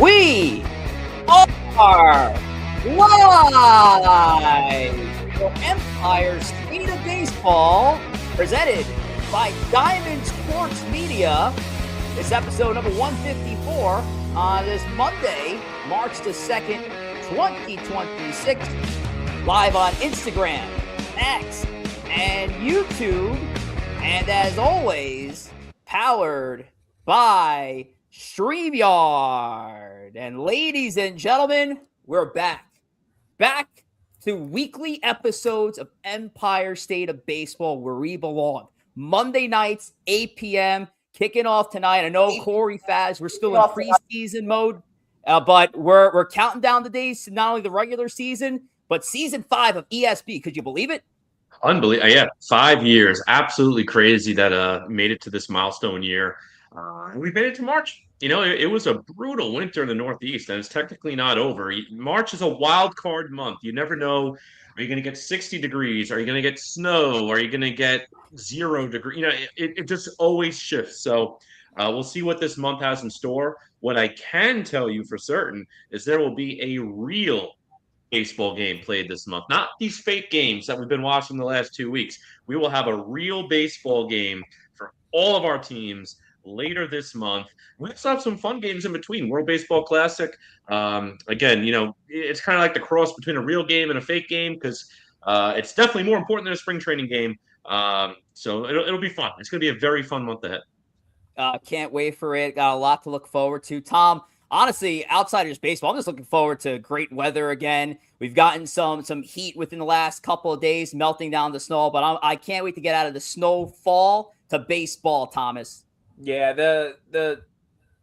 We are live for Empire State of Baseball, presented by Diamond Sports Media. It's episode number 154 on this Monday, March the 2nd, 2026. Live on Instagram, X, and YouTube. And as always, powered by StreamYard. And ladies and gentlemen, we're back to weekly episodes of Empire State of Baseball, where we belong. Monday nights, 8 p.m., kicking off tonight. I know Corey, Favs, we're still in preseason mode, but we're counting down the days to not only the regular season, but season 5 of ESB. Could you believe it? Unbelievable. Yeah, 5 years. Absolutely crazy that made it to this milestone year. And we made it to March. You know, it was a brutal winter in the Northeast, and it's technically not over. March is a wild card month. You never know. Are you going to get 60 degrees? Are you going to get snow? Are you going to get 0 degrees? You know, it just always shifts. So we'll see what this month has in store. What I can tell you for certain is there will be a real baseball game played this month, not these fake games that we've been watching the last 2 weeks. We will have a real baseball game for all of our teams later this month. We also have some fun games in between. World Baseball Classic. Again, you know, it's kind of like the cross between a real game and a fake game, because it's definitely more important than a spring training game. So it'll be fun. It's going to be a very fun month ahead. Can't wait for it. Got a lot to look forward to. Tom, honestly, outside of just baseball, I'm just looking forward to great weather again. We've gotten some heat within the last couple of days, melting down the snow, but I can't wait to get out of the snowfall to baseball, Thomas. Yeah, the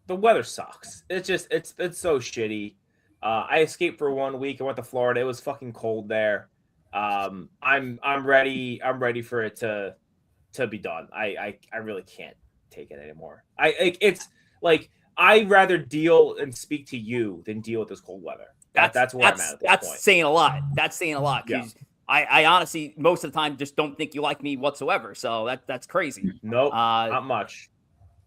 weather sucks. It's so shitty. I escaped for 1 week. I went to Florida. It was fucking cold there. I'm ready. I'm ready for it to be done. I really can't take it anymore. It's like I'd rather deal and speak to you than deal with this cold weather. That's where I'm at this that's point. Saying a lot. That's saying a lot. Yeah. I honestly, most of the time, just don't think you like me whatsoever. So that's crazy. Nope, not much.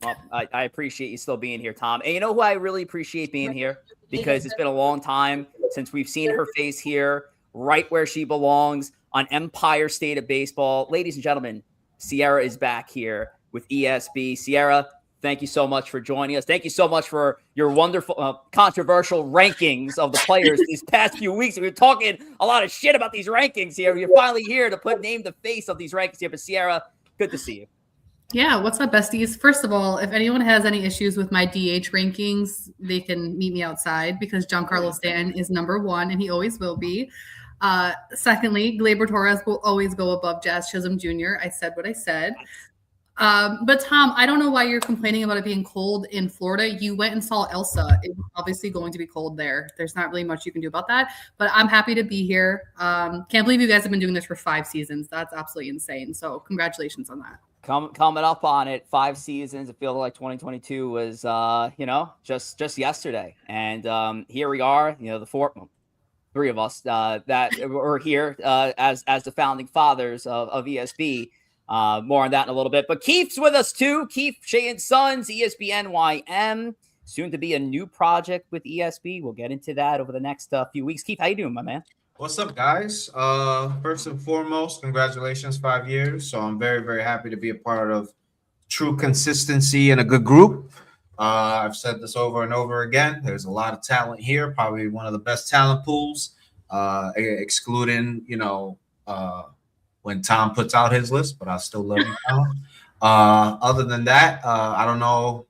Well, I appreciate you still being here, Tom. And you know who I really appreciate being here? Because it's been a long time since we've seen her face here, right where she belongs on Empire State of Baseball. Ladies and gentlemen, Ciarra is back here with ESB. Ciarra, thank you so much for joining us. Thank you so much for your wonderful, controversial rankings of the players these past few weeks. We were talking a lot of shit about these rankings here. You're finally here to put name to face of these rankings here. But Ciarra, good to see you. Yeah, what's up, besties? First of all, if anyone has any issues with my DH rankings, they can meet me outside, because Giancarlo Stanton is number 1, and he always will be. Secondly, Gleyber Torres will always go above Jazz Chisholm Jr. I said what I said. But Tom, I don't know why you're complaining about it being cold in Florida. You went and saw Elsa. It's obviously going to be cold there. There's not really much you can do about that. But I'm happy to be here. Can't believe you guys have been doing this for 5 seasons. That's absolutely insane. So congratulations on that. Coming up on it, 5 seasons. It feels like 2022 was, just yesterday. And here we are, the 3 of us that were here as the founding fathers of ESB. More on that in a little bit. But KEEF's with us too. KEEF, Shea & Sons, ESB NYM. Soon to be a new project with ESB. We'll get into that over the next few weeks. KEEF, how you doing, my man? What's up, guys? First and foremost, congratulations, 5 years. So I'm very, very happy to be a part of true consistency and a good group. I've said this over and over again. There's a lot of talent here, probably one of the best talent pools, excluding, when Tom puts out his list, but I still love you, Tom. Other than that, I don't know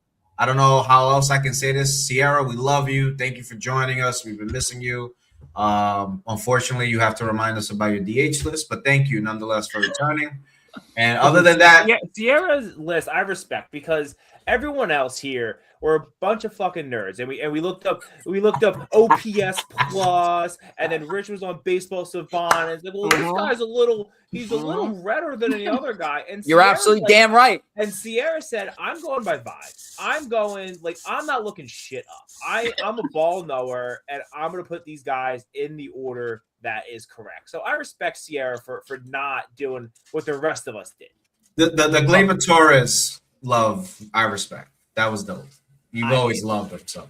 how else I can say this. Ciarra, we love you. Thank you for joining us. We've been missing you. Unfortunately, you have to remind us about your DH list, but thank you nonetheless for returning. And other than that, Ciarra's list I respect, because everyone else here were a bunch of fucking nerds, and we looked up OPS plus, and then Rich was on Baseball Savant. And it's like, well, this guy's a little redder than any other guy. And you're absolutely damn right. And Ciarra said, "I'm going by vibe. I'm not looking shit up. I'm a ball knower, and I'm gonna put these guys in the order that is correct." So I respect Ciarra for not doing what the rest of us did. The Gleyber Torres love, I respect. That was dope. You've always loved him, so.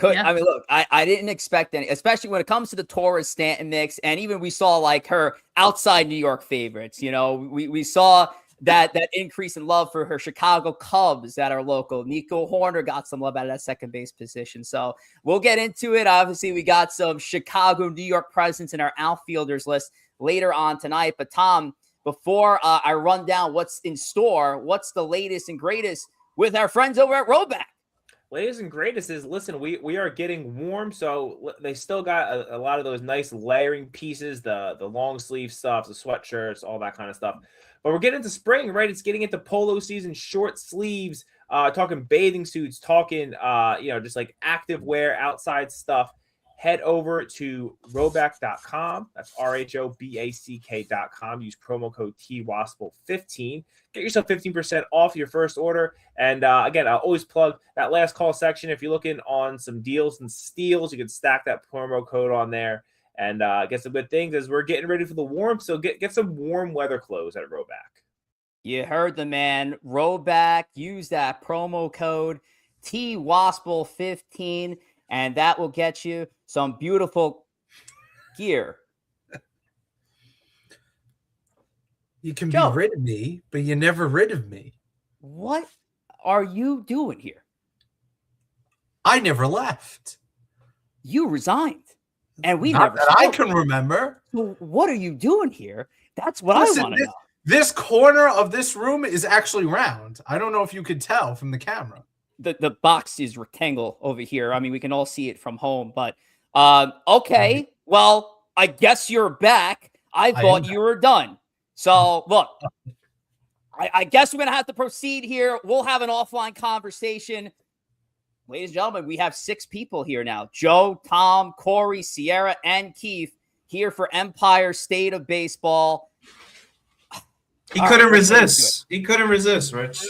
I mean, look, I didn't expect any, especially when it comes to the Torres Stanton mix. And even we saw like her outside New York favorites. You know, we saw that increase in love for her Chicago Cubs that are local. Nico Horner got some love out of that second base position. So we'll get into it. Obviously, we got some Chicago, New York presence in our outfielders list later on tonight. But Tom, before I run down what's in store, what's the latest and greatest with our friends over at Roback? Latest and greatest is, listen, we are getting warm, so they still got a lot of those nice layering pieces, the long sleeve stuff, the sweatshirts, all that kind of stuff. But we're getting into spring, right? It's getting into polo season, short sleeves, talking bathing suits, talking just like active wear, outside stuff. Head over to roback.com. That's RHOBACK.com. Use promo code TWASPL15. Get yourself 15% off your first order. And again, I'll always plug that last call section. If you're looking on some deals and steals, you can stack that promo code on there and get some good things as we're getting ready for the warm. So get some warm weather clothes at Roback. You heard the man. Roback. Use that promo code TWASPL15. And that will get you some beautiful gear. You can be rid of me, but you're never rid of me. What are you doing here? I never left. You resigned. And we Not never that I can remember. So what are you doing here? That's what I want to know. This corner of this room is actually round. I don't know if you could tell from the camera. The box is rectangle over here. I mean, we can all see it from home, but okay. Well, I guess you're back. I thought you were done. So look, I guess we're going to have to proceed here. We'll have an offline conversation. Ladies and gentlemen, we have 6 people here now. Joe, Tom, Corey, Ciarra, and KEEF here for Empire State of Baseball. He couldn't resist. He couldn't resist, Rich.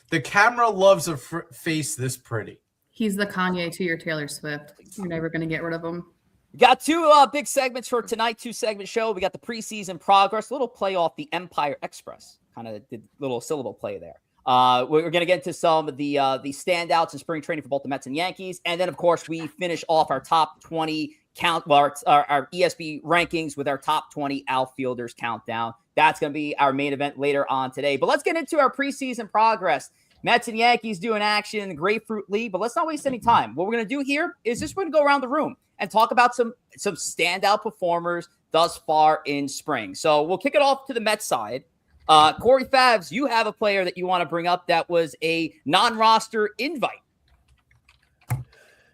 The camera loves a face this pretty. He's the Kanye to your Taylor Swift. You're never going to get rid of him. We got 2 big segments for tonight, 2-segment show. We got the preseason progress, a little play off the Empire Express. Kind of did a little syllable play there. We're going to get into some of the standouts in spring training for both the Mets and Yankees. And then, of course, we finish off our top 20 our ESB rankings with our top 20 outfielders countdown. That's going to be our main event later on today. But let's get into our preseason progress. Mets and Yankees doing action in the Grapefruit League, but let's not waste any time. What we're going to do here is just we're going to go around the room and talk about some standout performers thus far in spring. So we'll kick it off to the Mets side. Corey Favs, you have a player that you want to bring up that was a non-roster invite.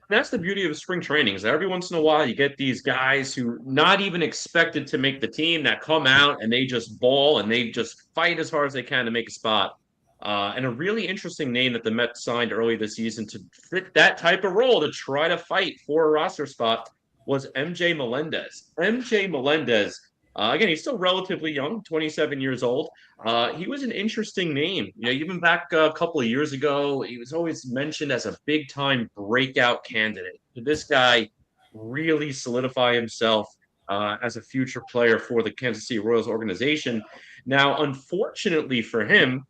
That's the beauty of spring training is that every once in a while you get these guys who not even expected to make the team that come out and they just ball and they just fight as hard as they can to make a spot. And a really interesting name that the Mets signed early this season to fit that type of role to try to fight for a roster spot was MJ Melendez. MJ Melendez, again, he's still relatively young, 27 years old. He was an interesting name. You know, even back a couple of years ago, he was always mentioned as a big-time breakout candidate. This guy really solidify himself as a future player for the Kansas City Royals organization. Now, unfortunately for him,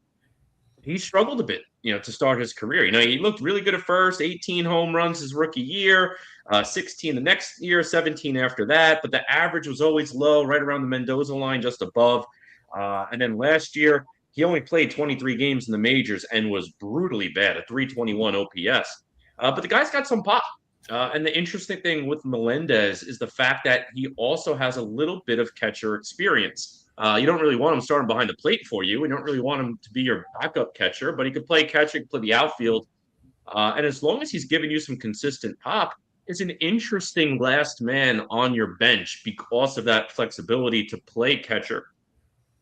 he struggled a bit, to start his career. He looked really good at first, 18 home runs his rookie year, 16 the next year, 17 after that. But the average was always low, right around the Mendoza line, just above. And then last year, he only played 23 games in the majors and was brutally bad at 321 OPS. But the guy's got some pop. And the interesting thing with Melendez is the fact that he also has a little bit of catcher experience. You don't really want him starting behind the plate for you. You don't really want him to be your backup catcher, but he could play catcher, play the outfield. And as long as he's giving you some consistent pop, it's an interesting last man on your bench because of that flexibility to play catcher.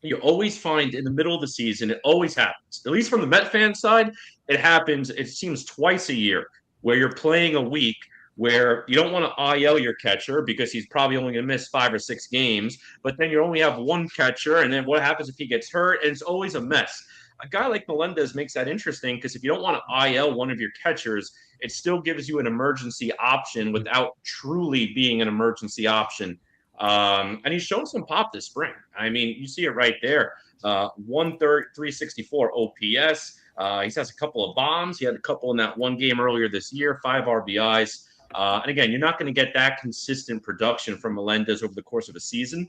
You always find in the middle of the season, it always happens, at least from the Met fan side, it happens, it seems twice a year, where you're playing a week where you don't want to IL your catcher because he's probably only going to miss 5 or 6 games, but then you only have one catcher, and then what happens if he gets hurt? And it's always a mess. A guy like Melendez makes that interesting because if you don't want to IL one of your catchers, it still gives you an emergency option without truly being an emergency option. And he's shown some pop this spring. I mean, you see it right there. 364 OPS, He has a couple of bombs. He had a couple in that one game earlier this year, 5 RBIs. And again, you're not going to get that consistent production from Melendez over the course of a season.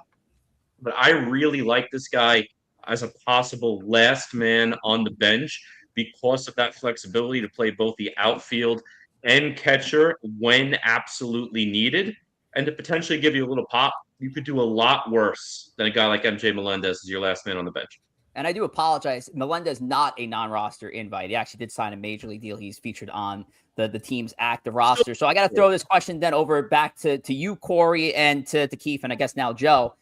But I really like this guy as a possible last man on the bench because of that flexibility to play both the outfield and catcher when absolutely needed, and to potentially give you a little pop. You could do a lot worse than a guy like MJ Melendez as your last man on the bench. And I do apologize. Melendez not a non-roster invite. He actually did sign a major league deal. He's featured on the team's active roster. So I got to throw this question then over back to you, Corey, and to KEEF, and I guess now Joe.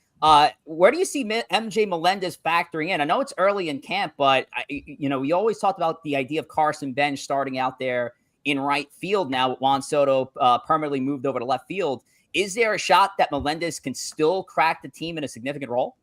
Where do you see MJ Melendez factoring in? I know it's early in camp, but we always talked about the idea of Carson Bench starting out there in right field now with Juan Soto permanently moved over to left field. Is there a shot that Melendez can still crack the team in a significant role?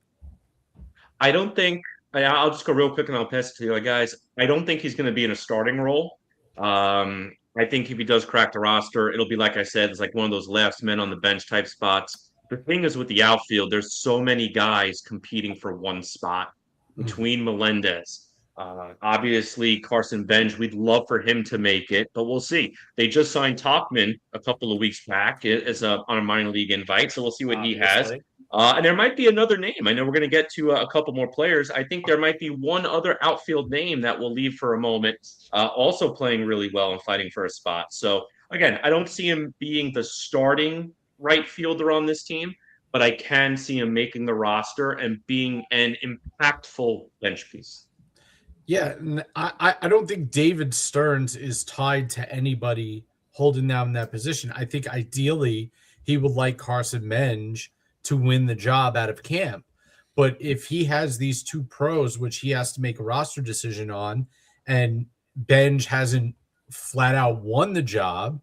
I don't think. I'll just go real quick and I'll pass it to you guys. I don't think he's going to be in a starting role. I think if he does crack the roster, it'll be, like I said, it's like one of those last men on the bench type spots. The thing is with the outfield, there's so many guys competing for one spot between Melendez. Obviously, Carson Bench, we'd love for him to make it, but we'll see. They just signed Tauchman a couple of weeks back on a minor league invite, so we'll see what he has. And there might be another name. I know we're going to get to a couple more players. I think there might be one other outfield name that we'll leave for a moment, also playing really well and fighting for a spot. So, again, I don't see him being the starting right fielder on this team, but I can see him making the roster and being an impactful bench piece. Yeah, I don't think David Stearns is tied to anybody holding down that position. I think ideally he would like Carson Bench to win the job out of camp. But if he has these two pros, which he has to make a roster decision on, and Bench hasn't flat out won the job,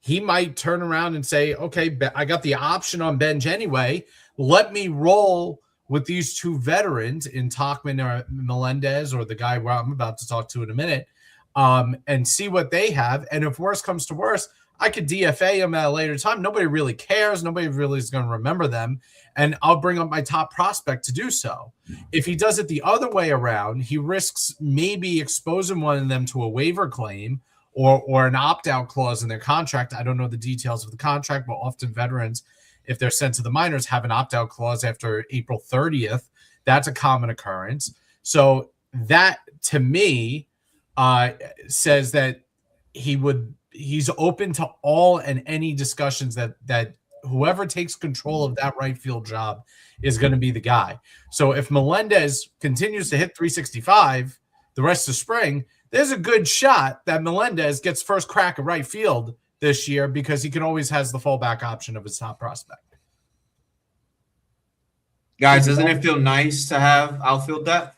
he might turn around and say, okay, I got the option on Bench anyway. Let me roll with these two veterans in Tauchman or Melendez or the guy where I'm about to talk to in a minute, and see what they have. And if worse comes to worse, I could DFA him at a later time. Nobody really cares. Nobody really is going to remember them. And I'll bring up my top prospect to do so. If he does it the other way around, he risks maybe exposing one of them to a waiver claim or an opt-out clause in their contract. I don't know the details of the contract, but often veterans, if they're sent to the minors, have an opt-out clause after April 30th. That's a common occurrence. So that, to me, says that he's open to all and any discussions that whoever takes control of that right field job is going to be the guy. So if Melendez continues to hit 365 the rest of spring, there's a good shot that Melendez gets first crack at right field this year because he can always has the fallback option of his top prospect. Guys, doesn't it feel nice to have outfield depth?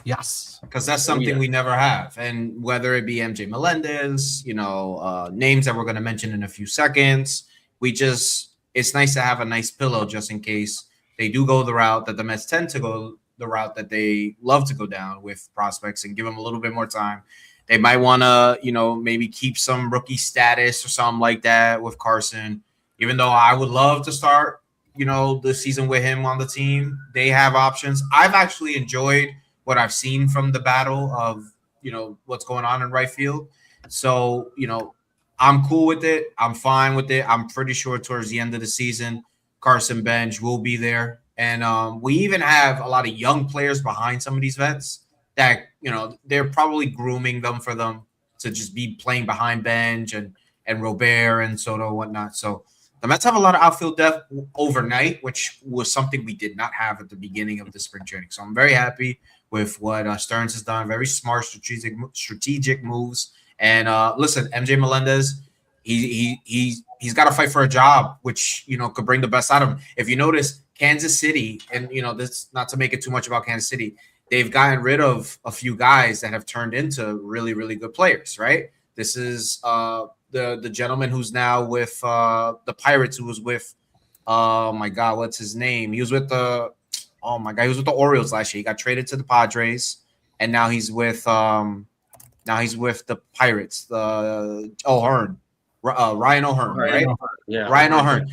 Yes. Because that's something we never have. And whether it be MJ Melendez, names that we're going to mention in a few seconds, it's nice to have a nice pillow just in case they do go the route that the Mets tend to go, the route that they love to go down with prospects and give them a little bit more time. They might want to, maybe keep some rookie status or something like that with Carson, even though I would love to start, the season with him on the team. They have options. I've actually enjoyed what I've seen from the battle of, what's going on in right field. So, I'm cool with it. I'm fine with it. I'm pretty sure towards the end of the season, Carson Bench will be there. And we even have a lot of young players behind some of these vets that, they're probably grooming them for them to just be playing behind Bench and Rivera and Soto and whatnot. So the Mets have a lot of outfield depth overnight, which was something we did not have at the beginning of the spring training. So I'm very happy with what Stearns has done. Very smart, strategic moves. And listen, MJ Melendez, he's got to fight for a job, which could bring the best out of him. If you notice, Kansas City, and this not to make it too much about Kansas City, they've gotten rid of a few guys that have turned into really, really good players. Right? This is the gentleman who's now with the Pirates, who was with oh my God, what's his name? He was with the Orioles last year. He got traded to the Padres, and now he's with the Pirates. O'Hearn, Ryan O'Hearn, right? Yeah, Ryan O'Hearn.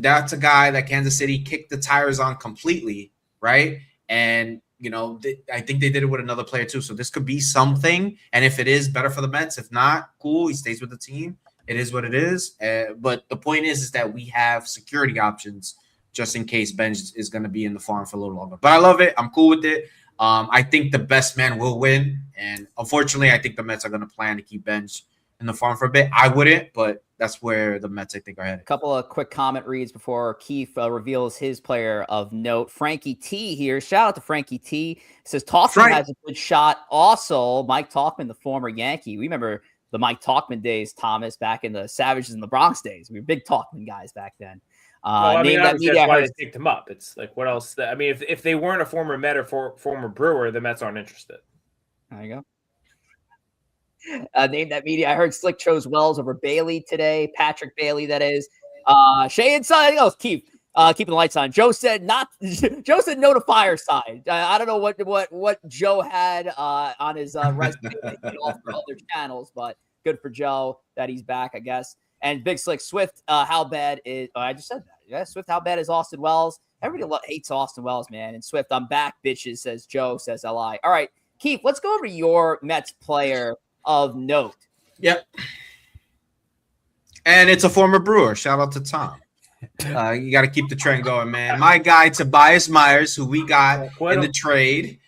That's a guy that Kansas City kicked the tires on completely, right? And I think they did it with another player too. So this could be something. And if it is, better for the Mets. If not, cool. He stays with the team. It is what it is. But the point is that we have security options just in case Benj is going to be in the farm for a little longer. But I love it. I'm cool with it. I think the best man will win. And unfortunately, I think the Mets are going to plan to keep Benj in the farm for a bit. I wouldn't, but that's where the Mets, I think, are headed. A couple of quick comment reads before KEEF reveals his player of note. Frankie T here. Shout out to Frankie T. Says Talkman has a good shot. Also, Mike Talkman, the former Yankee. We remember the Mike Talkman days, Thomas, back in the Savages in the Bronx days. We were big Talkman guys back then. That's why they picked him up. It's like, what else? I mean, if they weren't a former Met or former Brewer, the Mets aren't interested. There you go. Name that media. I heard Slick chose Wells over Bailey today. Patrick Bailey, that is. Shay inside. Oh, KEEF. Keeping the lights on. Joe said Joe said no to Fireside. I don't know what Joe had on his resume for other channels, but good for Joe that he's back, I guess. And Big Slick Swift, how bad is? Oh, I just said that. Yeah, Swift, how bad is Austin Wells? Everybody hates Austin Wells, man. And Swift, I'm back, bitches. Says Joe. Says Li. All right, KEEF, let's go over to your Mets player of note. Yep. And it's a former Brewer. Shout out to Tom. You got to keep the trend going, man. My guy, Tobias Myers, who we got in the trade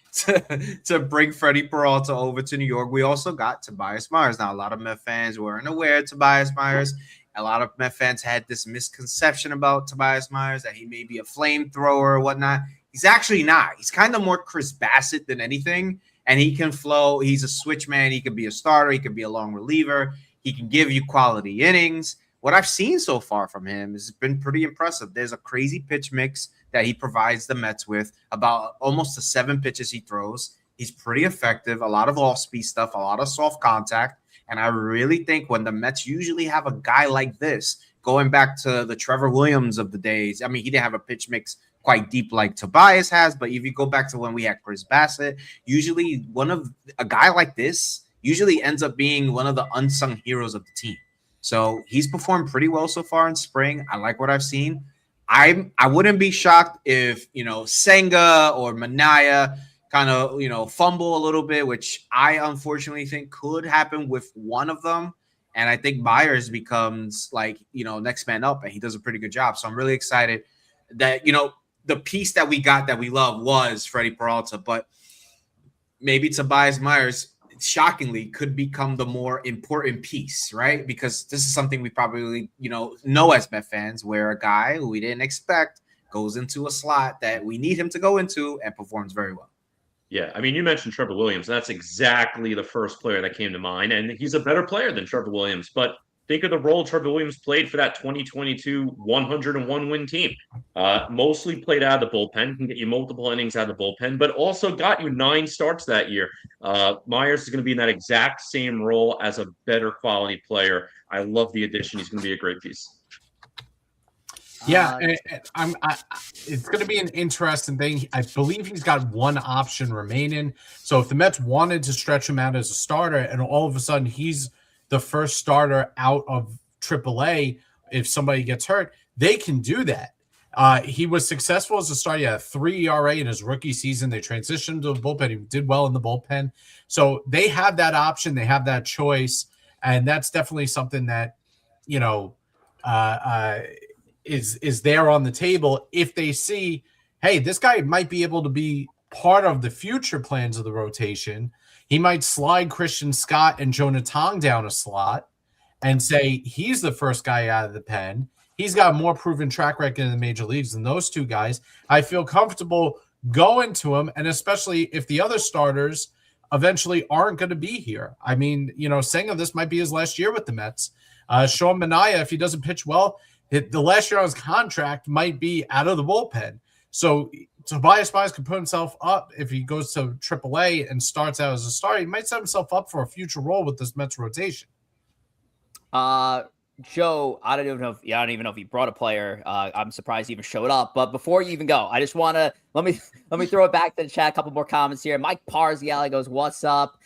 to bring Freddie Peralta over to New York. We also got Tobias Myers. Now, a lot of Met fans weren't aware of Tobias Myers. A lot of Met fans had this misconception about Tobias Myers, that he may be a flamethrower or whatnot. He's actually not. He's kind of more Chris Bassett than anything, and he can flow. He's a switch man. He could be a starter. He could be a long reliever. He can give you quality innings. What I've seen so far from him has been pretty impressive. There's a crazy pitch mix that he provides the Mets with, about almost the 7 pitches he throws. He's pretty effective, a lot of off-speed stuff, a lot of soft contact. And I really think when the Mets usually have a guy like this, going back to the Trevor Williams of the days, I mean, he didn't have a pitch mix quite deep like Tobias has, but if you go back to when we had Chris Bassett, usually a guy like this usually ends up being one of the unsung heroes of the team. So he's performed pretty well so far in spring. I like what I've seen. I wouldn't be shocked if, Senga or Manaya kind of, fumble a little bit, which I unfortunately think could happen with one of them. And I think Myers becomes next man up, and he does a pretty good job. So I'm really excited that, the piece that we got that we love was Freddie Peralta, but maybe Tobias Myers shockingly could become the more important piece, right? Because this is something we probably, know as Met fans, where a guy who we didn't expect goes into a slot that we need him to go into and performs very well. Yeah, I mean, you mentioned Trevor Williams. That's exactly the first player that came to mind, and he's a better player than Trevor Williams. But think of the role Trevor Williams played for that 2022 101-win team. Mostly played out of the bullpen, can get you multiple innings out of the bullpen, but also got you 9 starts that year. Myers is going to be in that exact same role as a better quality player. I love the addition. He's going to be a great piece. Yeah, it's going to be an interesting thing. I believe he's got one option remaining. So if the Mets wanted to stretch him out as a starter, and all of a sudden he's the first starter out of AAA, if somebody gets hurt, they can do that. He was successful as a starter. He had a 3 ERA in his rookie season. They transitioned to the bullpen. He did well in the bullpen. So they have that option. They have that choice. And that's definitely something that, is there on the table if they see, hey, this guy might be able to be part of the future plans of the rotation. He might slide Christian Scott and Jonah Tong down a slot and say he's the first guy out of the pen. He's got a more proven track record in the major leagues than those two guys. I feel comfortable going to him, and especially if the other starters eventually aren't going to be here. I mean, Senga, this might be his last year with the Mets. Sean Manaea, if he doesn't pitch well, the last year on his contract might be out of the bullpen. So Tobias Myers could put himself up if he goes to AAA and starts out as a starter. He might set himself up for a future role with this Mets rotation. Joe, I don't even know if he brought a player. I'm surprised he even showed up. But before you even go, I just want to let me throw it back to the chat. A couple more comments here. Mike Parziale goes, "What's up?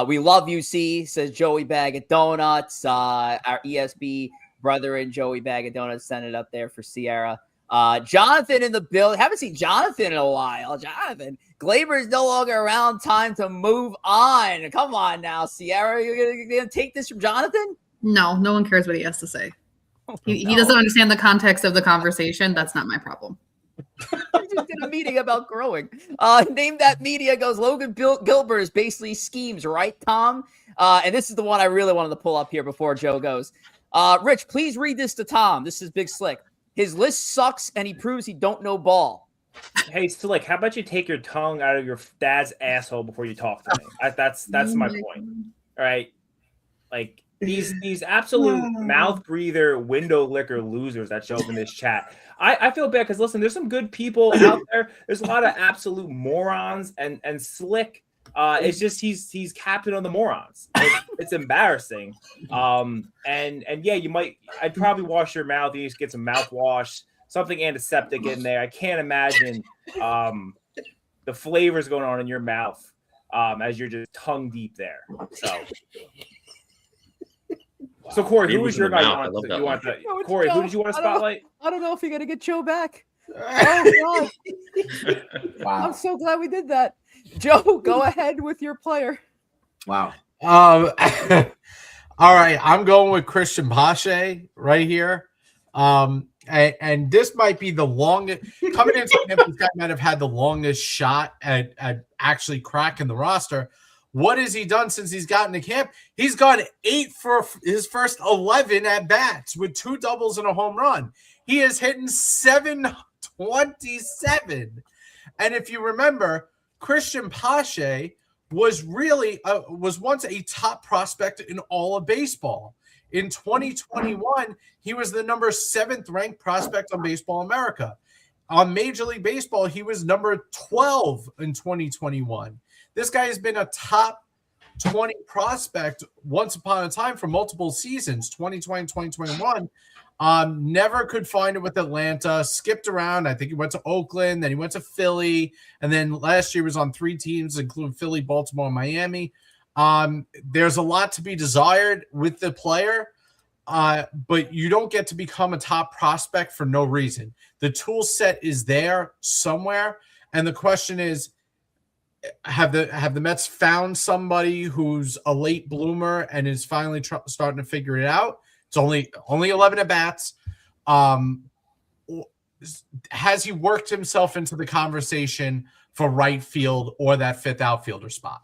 We love UC," says Joey Bag of Donuts. Our ESB brother and Joey Bag of Donuts sent it up there for Ciarra. Jonathan in the build. Haven't seen Jonathan in a while. Jonathan. Glaber is no longer around. Time to move on. Come on now, Ciarra. You're gonna take this from Jonathan? No one cares what he has to say. He No. doesn't understand the context of the conversation. That's not my problem. We just did a meeting about growing. Name that media goes. Logan Gilbert is basically schemes, right, Tom? And this is the one I really wanted to pull up here before Joe goes. Rich, please read this to Tom. This is Big Slick. His list sucks, and he proves he don't know ball. Hey, Slick, how about you take your tongue out of your dad's asshole before you talk to me? That's my point. All right, like these absolute mouth breather, window licker losers that show up in this chat. I feel bad because listen, there's some good people out there. There's a lot of absolute morons, and Slick. It's just he's captain of the morons. It's embarrassing. And yeah, I'd probably wash your mouth. You just get some mouthwash, something antiseptic in there. I can't imagine the flavors going on in your mouth as you're just tongue deep there. So Corey, who was your guy? Corey, who did you want to spotlight? I don't know if you're gonna get Joe back. Oh God! Wow. I'm so glad we did that. Joe, go ahead with your player. Wow. All right, I'm going with Christian Pache right here. And this might be the longest coming into camp. This guy might have had the longest shot at actually cracking the roster. What has he done since he's gotten to camp? He's gone 8 for his first 11 at bats with 2 doubles and a home run. He is hitting 727. And if you remember, Christian Pache was really was once a top prospect in all of baseball. In 2021, he was the number 7th ranked prospect on Baseball America. On Major League Baseball, he was number 12 in 2021. This guy has been a top 20 prospect once upon a time for multiple seasons, 2020, 2021. Never could find it with Atlanta, skipped around. I think he went to Oakland, then he went to Philly, and then last year was on 3 teams, including Philly, Baltimore, and Miami. There's a lot to be desired with the player, but you don't get to become a top prospect for no reason. The tool set is there somewhere, and the question is, have the Mets found somebody who's a late bloomer and is finally starting to figure it out? It's only 11 at bats. Has he worked himself into the conversation for right field or that 5th outfielder spot?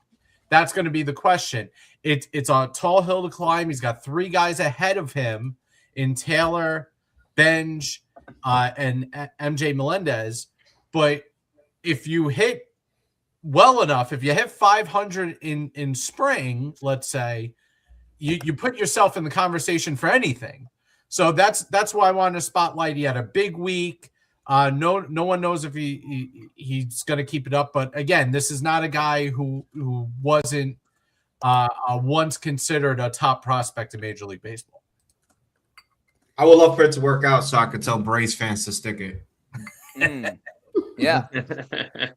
That's going to be the question. It's a tall hill to climb. He's got 3 guys ahead of him in Taylor, Benj, and MJ Melendez. But if you hit well enough, if you hit 500 in spring, let's say, you put yourself in the conversation for anything. So that's why I wanted to spotlight. He had a big week. No one knows if he's going to keep it up. But again, this is not a guy who wasn't once considered a top prospect in Major League Baseball. I would love for it to work out so I could tell Braves fans to stick it. Yeah.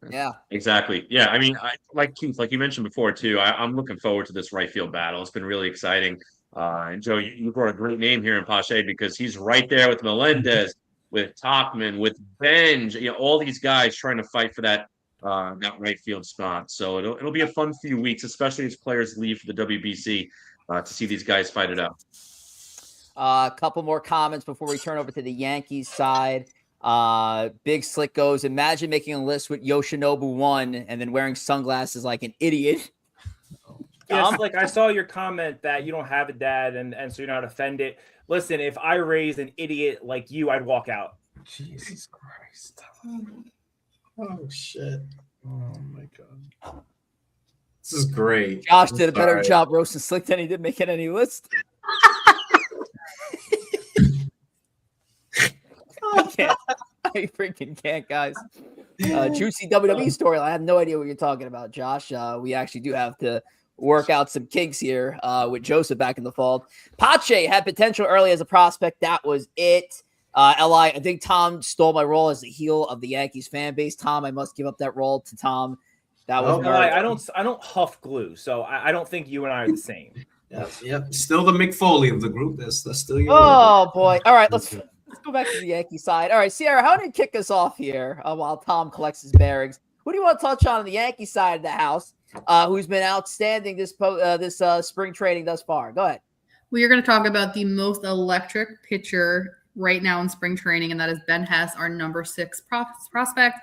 Yeah. Exactly. Yeah. I mean, like Keith, like you mentioned before too, I'm looking forward to this right field battle. It's been really exciting. And Joe, you brought a great name here in Pache because he's right there with Melendez, with Topman, with Benj, all these guys trying to fight for that right field spot. So it'll be a fun few weeks, especially as players leave for the WBC to see these guys fight it out. A couple more comments before we turn over to the Yankees side. Big Slick goes, imagine making a list with Yoshinobu 1 and then wearing sunglasses like an idiot. Yeah, like I saw your comment that you don't have a dad and so you're not offended. Listen, if I raised an idiot like you, I'd walk out. Jesus Christ. Oh, shit. Oh, my God. This is great. Josh did a better job roasting Slick than he did making any list. I freaking can't, guys. Juicy WWE storyline. I have no idea what you're talking about, Josh. We actually do have to work out some kinks here with Joseph back in the fold. Pache had potential early as a prospect. That was it. Li, I think Tom stole my role as the heel of the Yankees fan base. Tom, I must give up that role to Tom. That was I don't huff glue, so I don't think you and I are the same. Yep. Still the Mick Foley of the group. That's still your boy. All right, let's go back to the Yankee side. All right, Ciarra, how do you kick us off here while Tom collects his bearings? Who do you want to touch on the Yankee side of the house, who's been outstanding this spring training thus far? Go ahead. We are going to talk about the most electric pitcher right now in spring training, and that is Ben Hess, our number 6 prospect.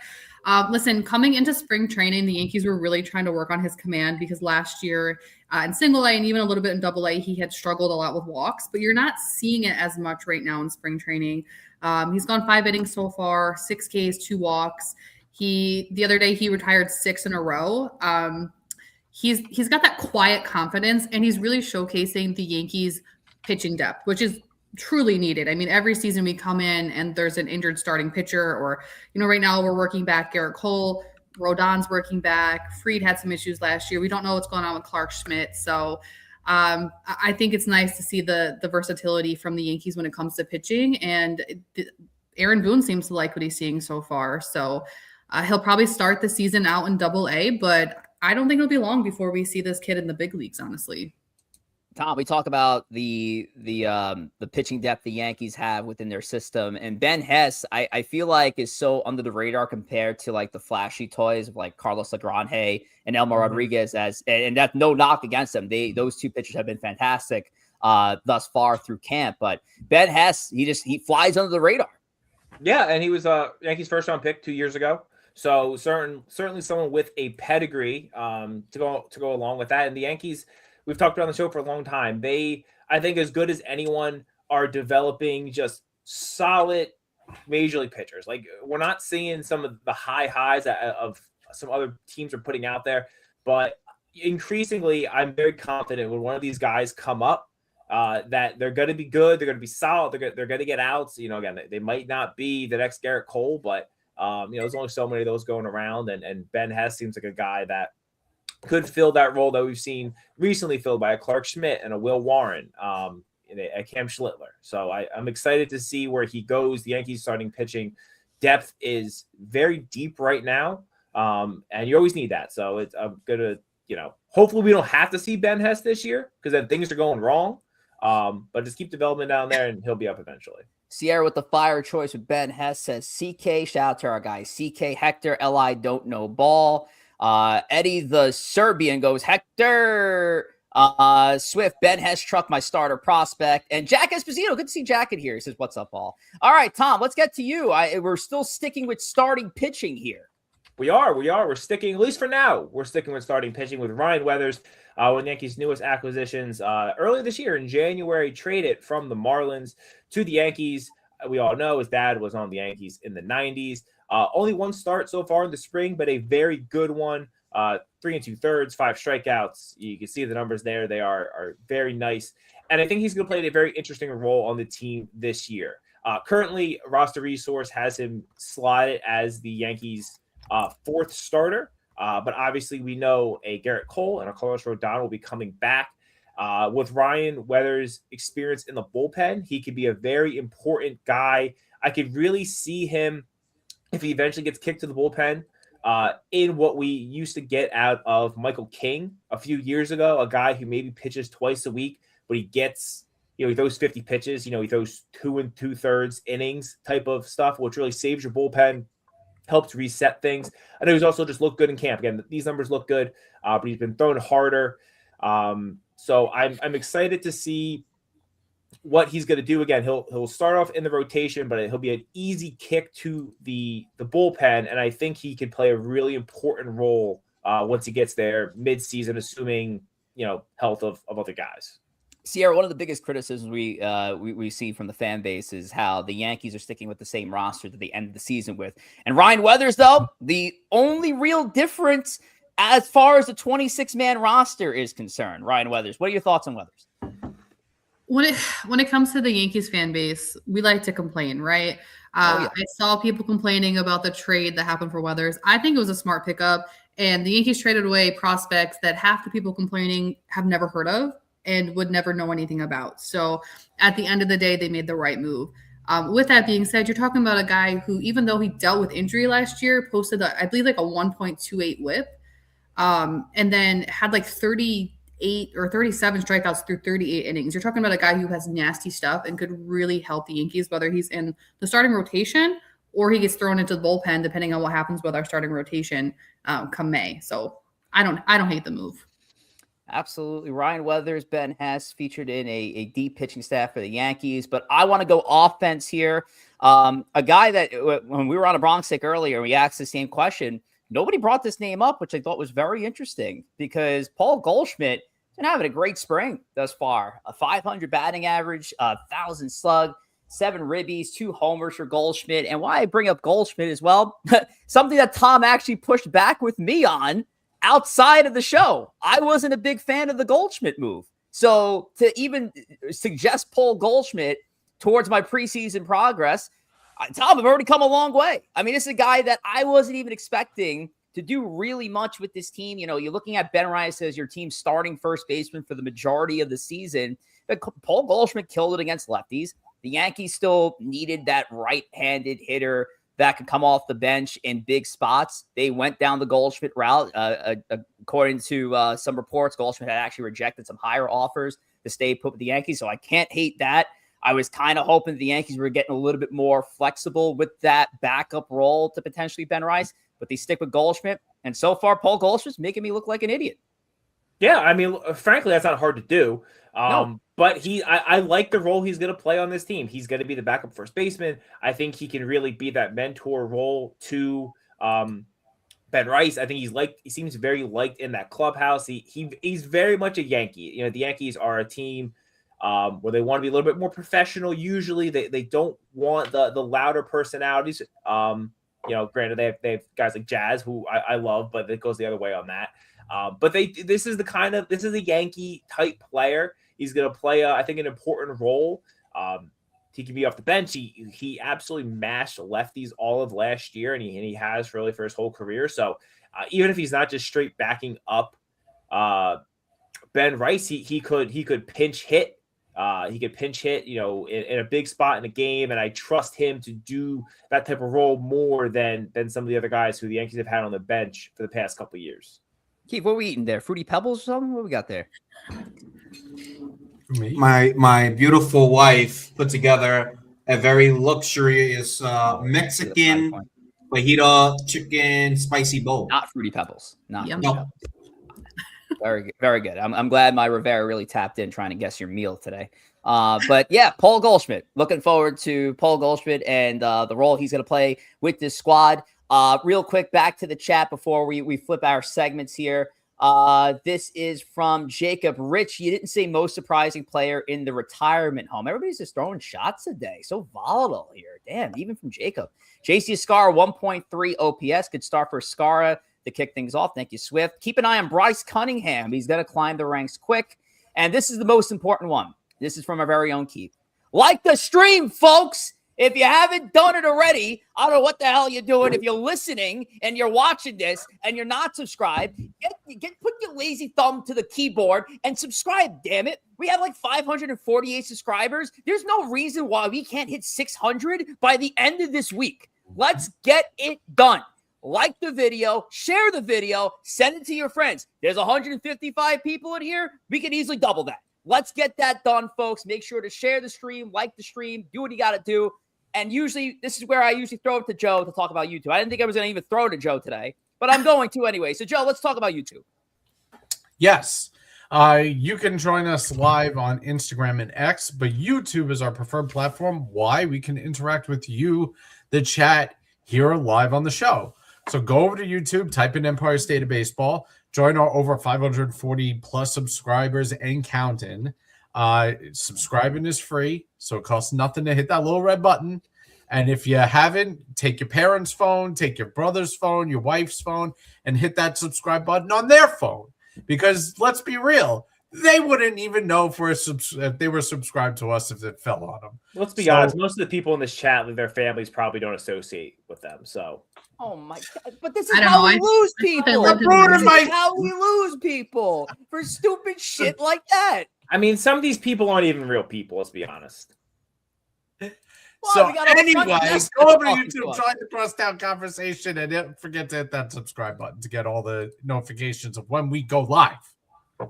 Listen, coming into spring training, the Yankees were really trying to work on his command because last year in single A and even a little bit in double A, he had struggled a lot with walks, but you're not seeing it as much right now in spring training. He's gone 5 innings so far, 6 Ks, 2 walks. The other day he retired 6 in a row. He's got that quiet confidence, and he's really showcasing the Yankees pitching depth, which is truly needed. I mean, every season we come in and there's an injured starting pitcher, or, right now we're working back Garrett Cole, Rodon's working back. Fried had some issues last year. We don't know what's going on with Clark Schmidt. So I think it's nice to see the versatility from the Yankees when it comes to pitching. And Aaron Boone seems to like what he's seeing so far. So he'll probably start the season out in double A, but I don't think it'll be long before we see this kid in the big leagues, honestly. Tom, we talk about the pitching depth the Yankees have within their system, and Ben Hess, I feel like is so under the radar compared to like the flashy toys of like Carlos Agranje and Elmer Rodriguez. And that's no knock against them. Those 2 pitchers have been fantastic thus far through camp, but Ben Hess, he flies under the radar. Yeah, and he was Yankees first round pick 2 years ago. So certainly someone with a pedigree to go along with that. And the Yankees, we've talked about on the show for a long time. They, I think, as good as anyone, are developing just solid major league pitchers. Like, we're not seeing some of the highs of some other teams are putting out there, but increasingly, I'm very confident when one of these guys come up that they're going to be good, they're going to be solid, they're going to get outs. Again, they might not be the next Garrett Cole, but there's only so many of those going around, and Ben Hess seems like a guy that could fill that role that we've seen recently filled by a Clark Schmidt and a Will Warren, a Cam Schlittler. So I'm excited to see where he goes. The Yankees starting pitching depth is very deep right now, and you always need that. So I'm gonna, hopefully we don't have to see Ben Hess this year, because then things are going wrong. But just keep development down there, and he'll be up eventually. Ciarra with the fire choice with Ben Hess says CK. Shout out to our guy CK. Hector LI don't know ball. Eddie the Serbian goes Hector. Swift, Ben Hess truck, my starter prospect. And Jack Esposito, good to see Jack in here. He says, what's up, all? All right, Tom, let's get to you. We're still sticking with starting pitching here. We are. We're sticking, at least for now, we're sticking with starting pitching with Ryan Weathers, one of the Yankees' newest acquisitions earlier this year in January, traded from the Marlins to the Yankees. We all know his dad was on the Yankees in the 90s. Only 1 start so far in the spring, but a very good one. 3 2/3, 5 strikeouts. You can see the numbers there. They are very nice. And I think he's going to play a very interesting role on the team this year. Currently, Roster Resource has him slotted as the Yankees' 4th starter. But obviously, we know a Garrett Cole and a Carlos Rodon will be coming back. With Ryan Weathers' experience in the bullpen, he could be a very important guy. I could really see him, if he eventually gets kicked to the bullpen, in what we used to get out of Michael King a few years ago, a guy who maybe pitches twice a week, but he gets, he throws 50 pitches, he throws 2 2/3 innings type of stuff, which really saves your bullpen, helps reset things. I know he's also just looked good in camp. Again, these numbers look good, but he's been thrown harder. So I'm excited to see what he's going to do. Again, he'll start off in the rotation, but he'll be an easy kick to the bullpen, and I think he can play a really important role once he gets there mid-season, assuming health of other guys. Ciarra, one of the biggest criticisms we see from the fan base is how the Yankees are sticking with the same roster that they ended the season with. And Ryan Weathers, though, the only real difference as far as the 26-man roster is concerned. Ryan Weathers, what are your thoughts on Weathers? When it comes to the Yankees fan base, we like to complain, right? I saw people complaining about the trade that happened for Weathers. I think it was a smart pickup, and the Yankees traded away prospects that half the people complaining have never heard of and would never know anything about. So at the end of the day, they made the right move. With that being said, you're talking about a guy who, even though he dealt with injury last year, posted, I believe, like a 1.28 whip, and then had like 38 38 or 37 strikeouts through 38 innings. You're talking about a guy who has nasty stuff and could really help the Yankees, whether he's in the starting rotation or he gets thrown into the bullpen, depending on what happens with our starting rotation come May. So I don't hate the move. Absolutely. Ryan Weathers, Ben Hess featured in a deep pitching staff for the Yankees, but I want to go offense here. A guy that when we were on a Bronx Take earlier, we asked the same question. Nobody brought this name up, which I thought was very interesting because Paul Goldschmidt has been having a great spring thus far. A 500 batting average, 1,000 slug, 7 ribbies, 2 homers for Goldschmidt. And why I bring up Goldschmidt as well, something that Tom actually pushed back with me on outside of the show. I wasn't a big fan of the Goldschmidt move. So to even suggest Paul Goldschmidt towards my preseason progress, Tom, I've already come a long way. I mean, this is a guy that I wasn't even expecting to do really much with this team. You know, you're looking at Ben Rice as your team's starting first baseman for the majority of the season. But Paul Goldschmidt killed it against lefties. The Yankees still needed that right-handed hitter that could come off the bench in big spots. They went down the Goldschmidt route. According to some reports, Goldschmidt had actually rejected some higher offers to stay put with the Yankees, so I can't hate that. I was kind of hoping the Yankees were getting a little bit more flexible with that backup role to potentially Ben Rice, but they stick with Goldschmidt. And so far, Paul Goldschmidt's making me look like an idiot. Yeah, I mean, frankly, that's not hard to do. No. But I like the role he's going to play on this team. He's going to be the backup first baseman. I think he can really be that mentor role to Ben Rice. I think he seems very liked in that clubhouse. He's very much a Yankee. You know, the Yankees are a team where they want to be a little bit more professional. Usually, they don't want the louder personalities. You know, granted, they have guys like Jazz, who I love, but it goes the other way on that. But this is a Yankee type player. He's going to play, I think, an important role. He can be off the bench. He absolutely mashed lefties all of last year, and he has really for his whole career. So even if he's not just straight backing up Ben Rice, he could pinch hit. He could pinch hit, you know, in a big spot in a game, and I trust him to do that type of role more than some of the other guys who the Yankees have had on the bench for the past couple of years. Keith, what are we eating there? Fruity Pebbles or something? What we got there? My beautiful wife put together a very luxurious Mexican fajita chicken spicy bowl. Not Fruity Pebbles. Not Yum. Fruity Pebbles. Very good. Very good. I'm glad my Rivera really tapped in trying to guess your meal today. But yeah, Paul Goldschmidt. Looking forward to Paul Goldschmidt and the role he's going to play with this squad. Real quick, back to the chat before we flip our segments here. This is from Jacob. Rich, you didn't say most surprising player in the retirement home. Everybody's just throwing shots today. So volatile here. Damn, even from Jacob. JC Escarra, 1.3 OPS. Good start for Escarra to kick things off. Thank you, Swift. Keep an eye on Bryce Cunningham. He's going to climb the ranks quick. And this is the most important one. This is from our very own Keith. Like the stream, folks. If you haven't done it already, I don't know what the hell you're doing. If you're listening and you're watching this and you're not subscribed, put your lazy thumb to the keyboard and subscribe, damn it. We have like 548 subscribers. There's no reason why we can't hit 600 by the end of this week. Let's get it done. Like the video, share the video, send it to your friends. There's 155 people in here. We can easily double that. Let's get that done, folks. Make sure to share the stream, like the stream, do what you got to do. And usually, this is where I usually throw it to Joe to talk about YouTube. I didn't think I was going to even throw it to Joe today, but I'm going to anyway. So, Joe, let's talk about YouTube. Yes. You can join us live on Instagram and X, but YouTube is our preferred platform. Why? We can interact with you, the chat, here live on the show. So go over to YouTube, type in Empire State of Baseball, join our over 540 plus subscribers and counting. Subscribing is free, so it costs nothing to hit that little red button. And if you haven't, take your parents' phone, take your brother's phone, your wife's phone, and hit that subscribe button on their phone. Because let's be real, they wouldn't even know if they were subscribed to us if it fell on them. Let's be honest, most of the people in this chat, their families probably don't associate with them. So, oh my God! But this is how we lose people. This is how we lose people for stupid shit like that. I mean, some of these people aren't even real people. Let's be honest. Well, so anyway, go over to YouTube, join the Crosstown conversation, and don't forget to hit that subscribe button to get all the notifications of when we go live.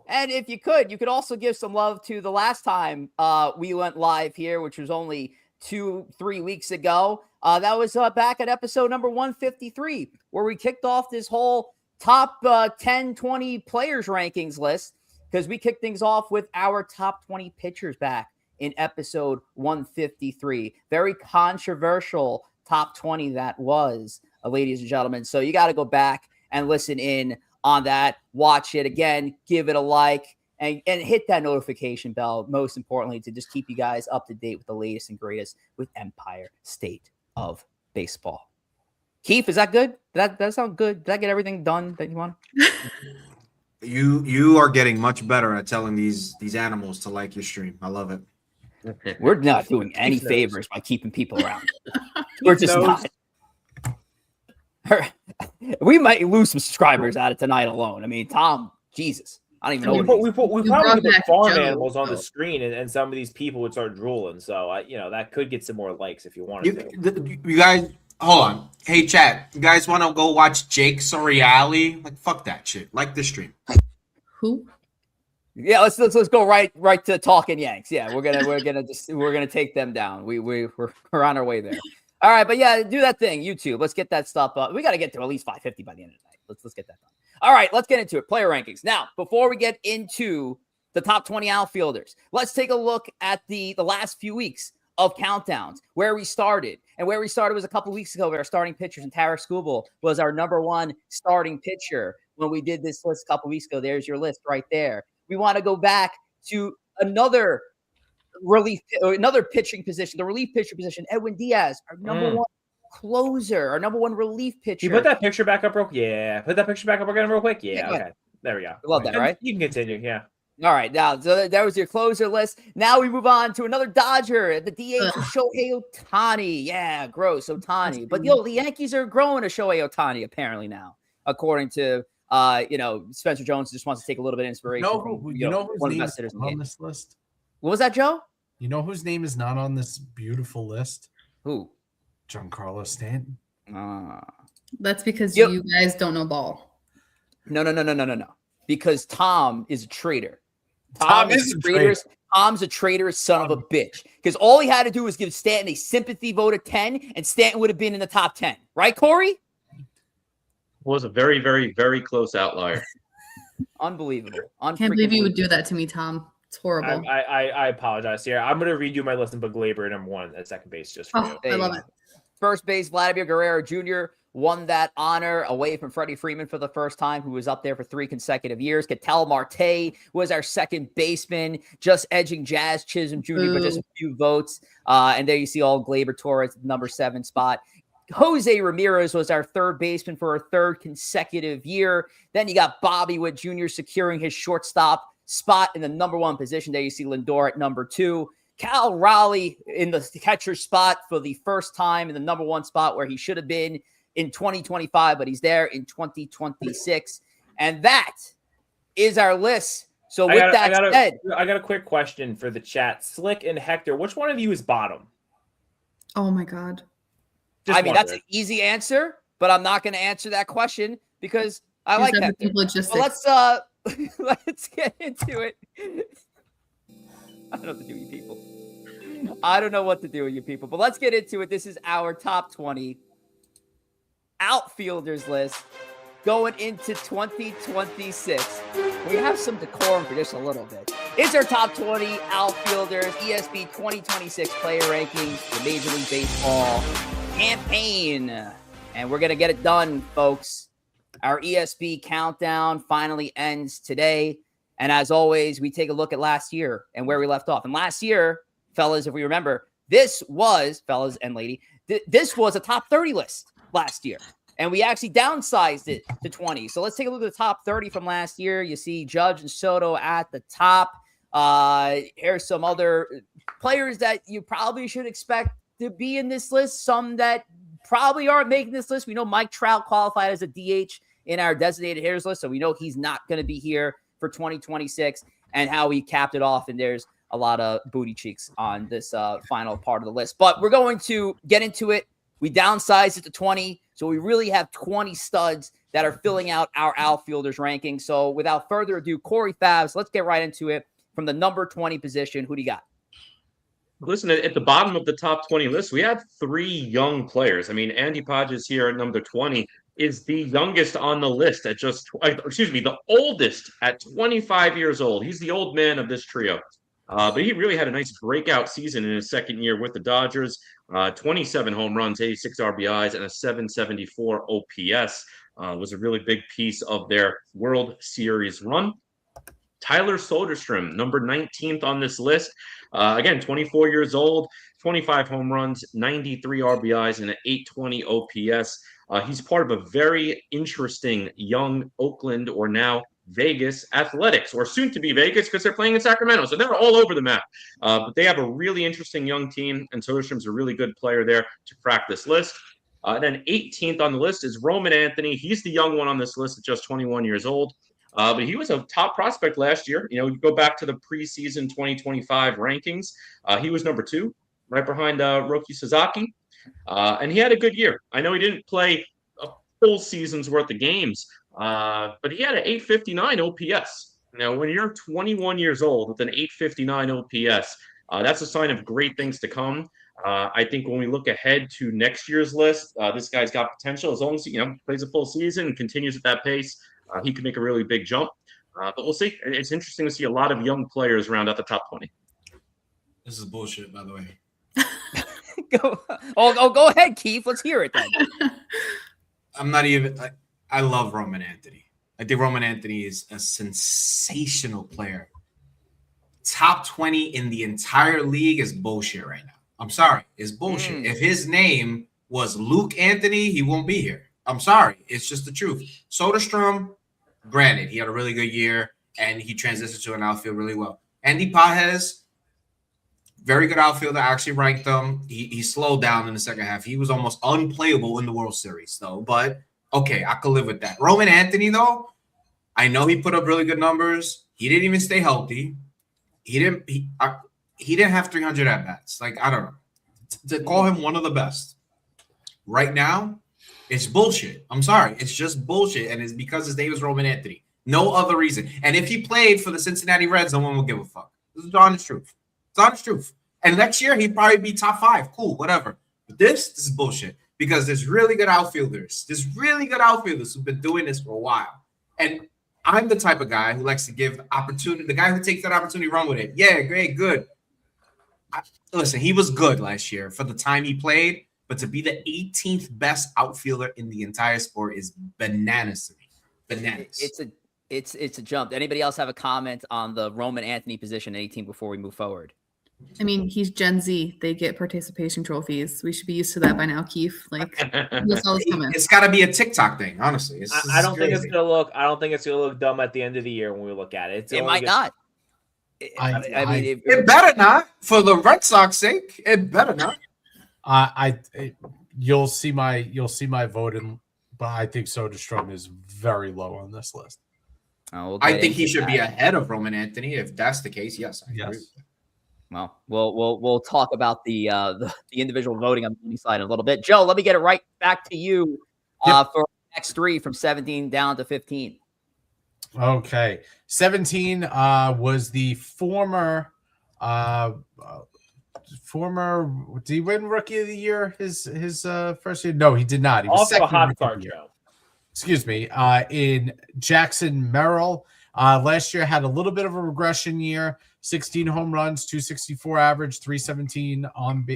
And if you could also give some love to the last time we went live here, which was only 2-3 weeks ago. That was back at episode number 153, where we kicked off this whole top 10, 20 players rankings list, because we kicked things off with our top 20 pitchers back in episode 153. Very controversial top 20 that was, ladies and gentlemen. So you got to go back and listen in on that, watch it again, give it a like, and hit that notification bell, most importantly, to just keep you guys up to date with the latest and greatest with Empire State of Baseball. Keith, is that good? Did that sound good? Did I get everything done that you want? You are getting much better at telling these animals to like your stream. I love it. We're not doing any favors by keeping people around. We're just not. We might lose some subscribers out of tonight alone. I mean, Tom, Jesus. I don't even know. We probably put farm animals on the screen, and some of these people would start drooling. So, that could get some more likes if you wanted to. You guys, hold on. Hey, chat. You guys want to go watch Jake Soriali? Like, fuck that shit. Like the stream. Who? Yeah, let's go right to Talking Yanks. Yeah, we're gonna take them down. We're on our way there. All right, but yeah, do that thing, YouTube. Let's get that stuff up. We got to get to at least 550 by the end of the night. Let's get that done. All right, let's get into it. Player rankings. Now, before we get into the top 20 outfielders, let's take a look at the last few weeks of countdowns, where we started. And where we started was a couple weeks ago with our starting pitchers, and Tarek Skubal was our number one starting pitcher when we did this list a couple weeks ago. There's your list right there. We want to go back to another pitching position, the relief pitcher position. Edwin Diaz, our number one closer, our number one relief pitcher. You put that picture back up real quick? Yeah. Put that picture back up again real quick? Yeah, okay. There we go. Love that, right? You can continue, yeah. All right, now, so that was your closer list. Now we move on to another Dodger, the DH, Shohei Ohtani. Yeah, gross, Ohtani. But, the Yankees are growing a Shohei Ohtani, apparently, now, according to Spencer Jones just wants to take a little bit of inspiration. You know whose name is on this list? What was that, Joe? You know whose name is not on this beautiful list? Who? Giancarlo Stanton. That's because you guys don't know ball. No. Because Tom is a traitor. Tom's a traitorous son of a bitch. Because all he had to do was give Stanton a sympathy vote of 10, and Stanton would have been in the top 10. Right, Corey? Was a very, very, very close outlier. Unbelievable. I can't believe you would do that to me, Tom. It's horrible. I apologize, Ciarra. I'm going to read you my list and put Glaber number one at second base just for you. I love it. First base, Vladimir Guerrero Jr. won that honor away from Freddie Freeman for the first time, who was up there for 3 consecutive years. Ketel Marte was our second baseman, just edging Jazz Chisholm Jr. by just a few votes. And there you see all Glaber Torres, number 7 spot. Jose Ramirez was our third baseman for a 3rd consecutive year. Then you got Bobby Witt Jr. securing his shortstop spot in the number 1 position. There you see Lindor at number 2. Cal Raleigh in the catcher spot for the first time in the number 1 spot, where he should have been in 2025, but he's there in 2026. And that is our list. So with that said, I got a quick question for the chat. Slick and Hector, which one of you is bottom? Oh my God. That's an easy answer, but I'm not going to answer that question because I like that. Logistics. Well, let's get into it. I don't know what to do with you people. I don't know what to do with you people, but let's get into it. This is our top 20 outfielders list going into 2026. We have some decorum for just a little bit. It's our top 20 outfielders, ESB 2026 player rankings, the Major League Baseball campaign. And we're going to get it done, folks. Our ESB countdown finally ends today. And as always, we take a look at last year and where we left off. And last year, fellas, if we remember, this was, fellas and lady, this was a top 30 list last year. And we actually downsized it to 20. So let's take a look at the top 30 from last year. You see Judge and Soto at the top. Here's some other players that you probably should expect to be in this list. Some that probably aren't making this list. We know Mike Trout qualified as a DH in our designated hitters list. So we know he's not going to be here for 2026, and how he capped it off. And there's a lot of booty cheeks on this final part of the list. But we're going to get into it. We downsized it to 20. So we really have 20 studs that are filling out our outfielders ranking. So without further ado, Corey Favs, let's get right into it. From the number 20 position, who do you got? Listen, at the bottom of the top 20 list, we have 3 young players. I mean, Andy Podges here at number 20 is the youngest on the list at the oldest at 25 years old. He's the old man of this trio. But he really had a nice breakout season in his second year with the Dodgers. 27 home runs, 86 RBIs, and a 774 OPS. Was a really big piece of their World Series run. Tyler Soderstrom, number 19th on this list. Again, 24 years old, 25 home runs, 93 RBIs, and an 820 OPS. He's part of a very interesting young Oakland, or now Vegas Athletics, or soon to be Vegas, because they're playing in Sacramento. So they're all over the map. But they have a really interesting young team, and Soderstrom's a really good player there to crack this list. Then 18th on the list is Roman Anthony. He's the young one on this list at just 21 years old. But he was a top prospect last year. You go back to the preseason 2025 rankings. He was number 2, right behind Roki Sasaki. And he had a good year. I know he didn't play a full season's worth of games, but he had an 859 OPS. Now, when you're 21 years old with an 859 OPS, that's a sign of great things to come. I think when we look ahead to next year's list, this guy's got potential. As long as he plays a full season and continues at that pace, he could make a really big jump. But we'll see. It's interesting to see a lot of young players round out the top 20. This is bullshit, by the way. Go ahead, Keith. Let's hear it then. I'm not even. I love Roman Anthony. I think Roman Anthony is a sensational player. Top 20 in the entire league is bullshit right now. I'm sorry. It's bullshit. If his name was Luke Anthony, he won't be here. I'm sorry. It's just the truth. Soderstrom, granted, he had a really good year, and he transitioned to an outfield really well. Andy Pages, very good outfielder. I actually ranked him. He slowed down in the second half. He was almost unplayable in the World Series, though. But, okay, I could live with that. Roman Anthony, though, I know he put up really good numbers. He didn't even stay healthy. He didn't have 300 at-bats. Like, I don't know. To call him one of the best right now, it's bullshit. I'm sorry. It's just bullshit. And it's because his name is Roman Anthony. No other reason. And if he played for the Cincinnati Reds, no one will give a fuck. This is the honest truth. It's the honest truth. And next year, he'd probably be top 5. Cool, whatever. But this is bullshit. Because there's really good outfielders. There's really good outfielders who've been doing this for a while. And I'm the type of guy who likes to give opportunity. The guy who takes that opportunity, run with it. Yeah, great, good. Listen, he was good last year for the time he played. But to be the 18th best outfielder in the entire sport is bananas to me. Bananas. It's a jump. Anybody else have a comment on the Roman Anthony position at 18 before we move forward? I mean, he's Gen Z. They get participation trophies. We should be used to that by now, Keith. Like, it's got to be a TikTok thing, honestly. I don't think it's gonna look. I don't think it's gonna look dumb at the end of the year when we look at it. It might not. I mean, it better not. For the Red Sox sake, it better not. You'll see my vote, but I think Soderstrom is very low on this list. I think he should be ahead of Roman Anthony. If that's the case, yes, I agree. Well, we'll talk about the individual voting on the side in a little bit. Joe, let me get it right back to you for the next 3 from 17 down to 15. Okay, 17 was the former. Did he win Rookie of the Year? His first year? No, he did not. He was also second a hot card, Joe. Excuse me. In Jackson Merrill, last year had a little bit of a regression year. 16 home runs, 264 average, 317 on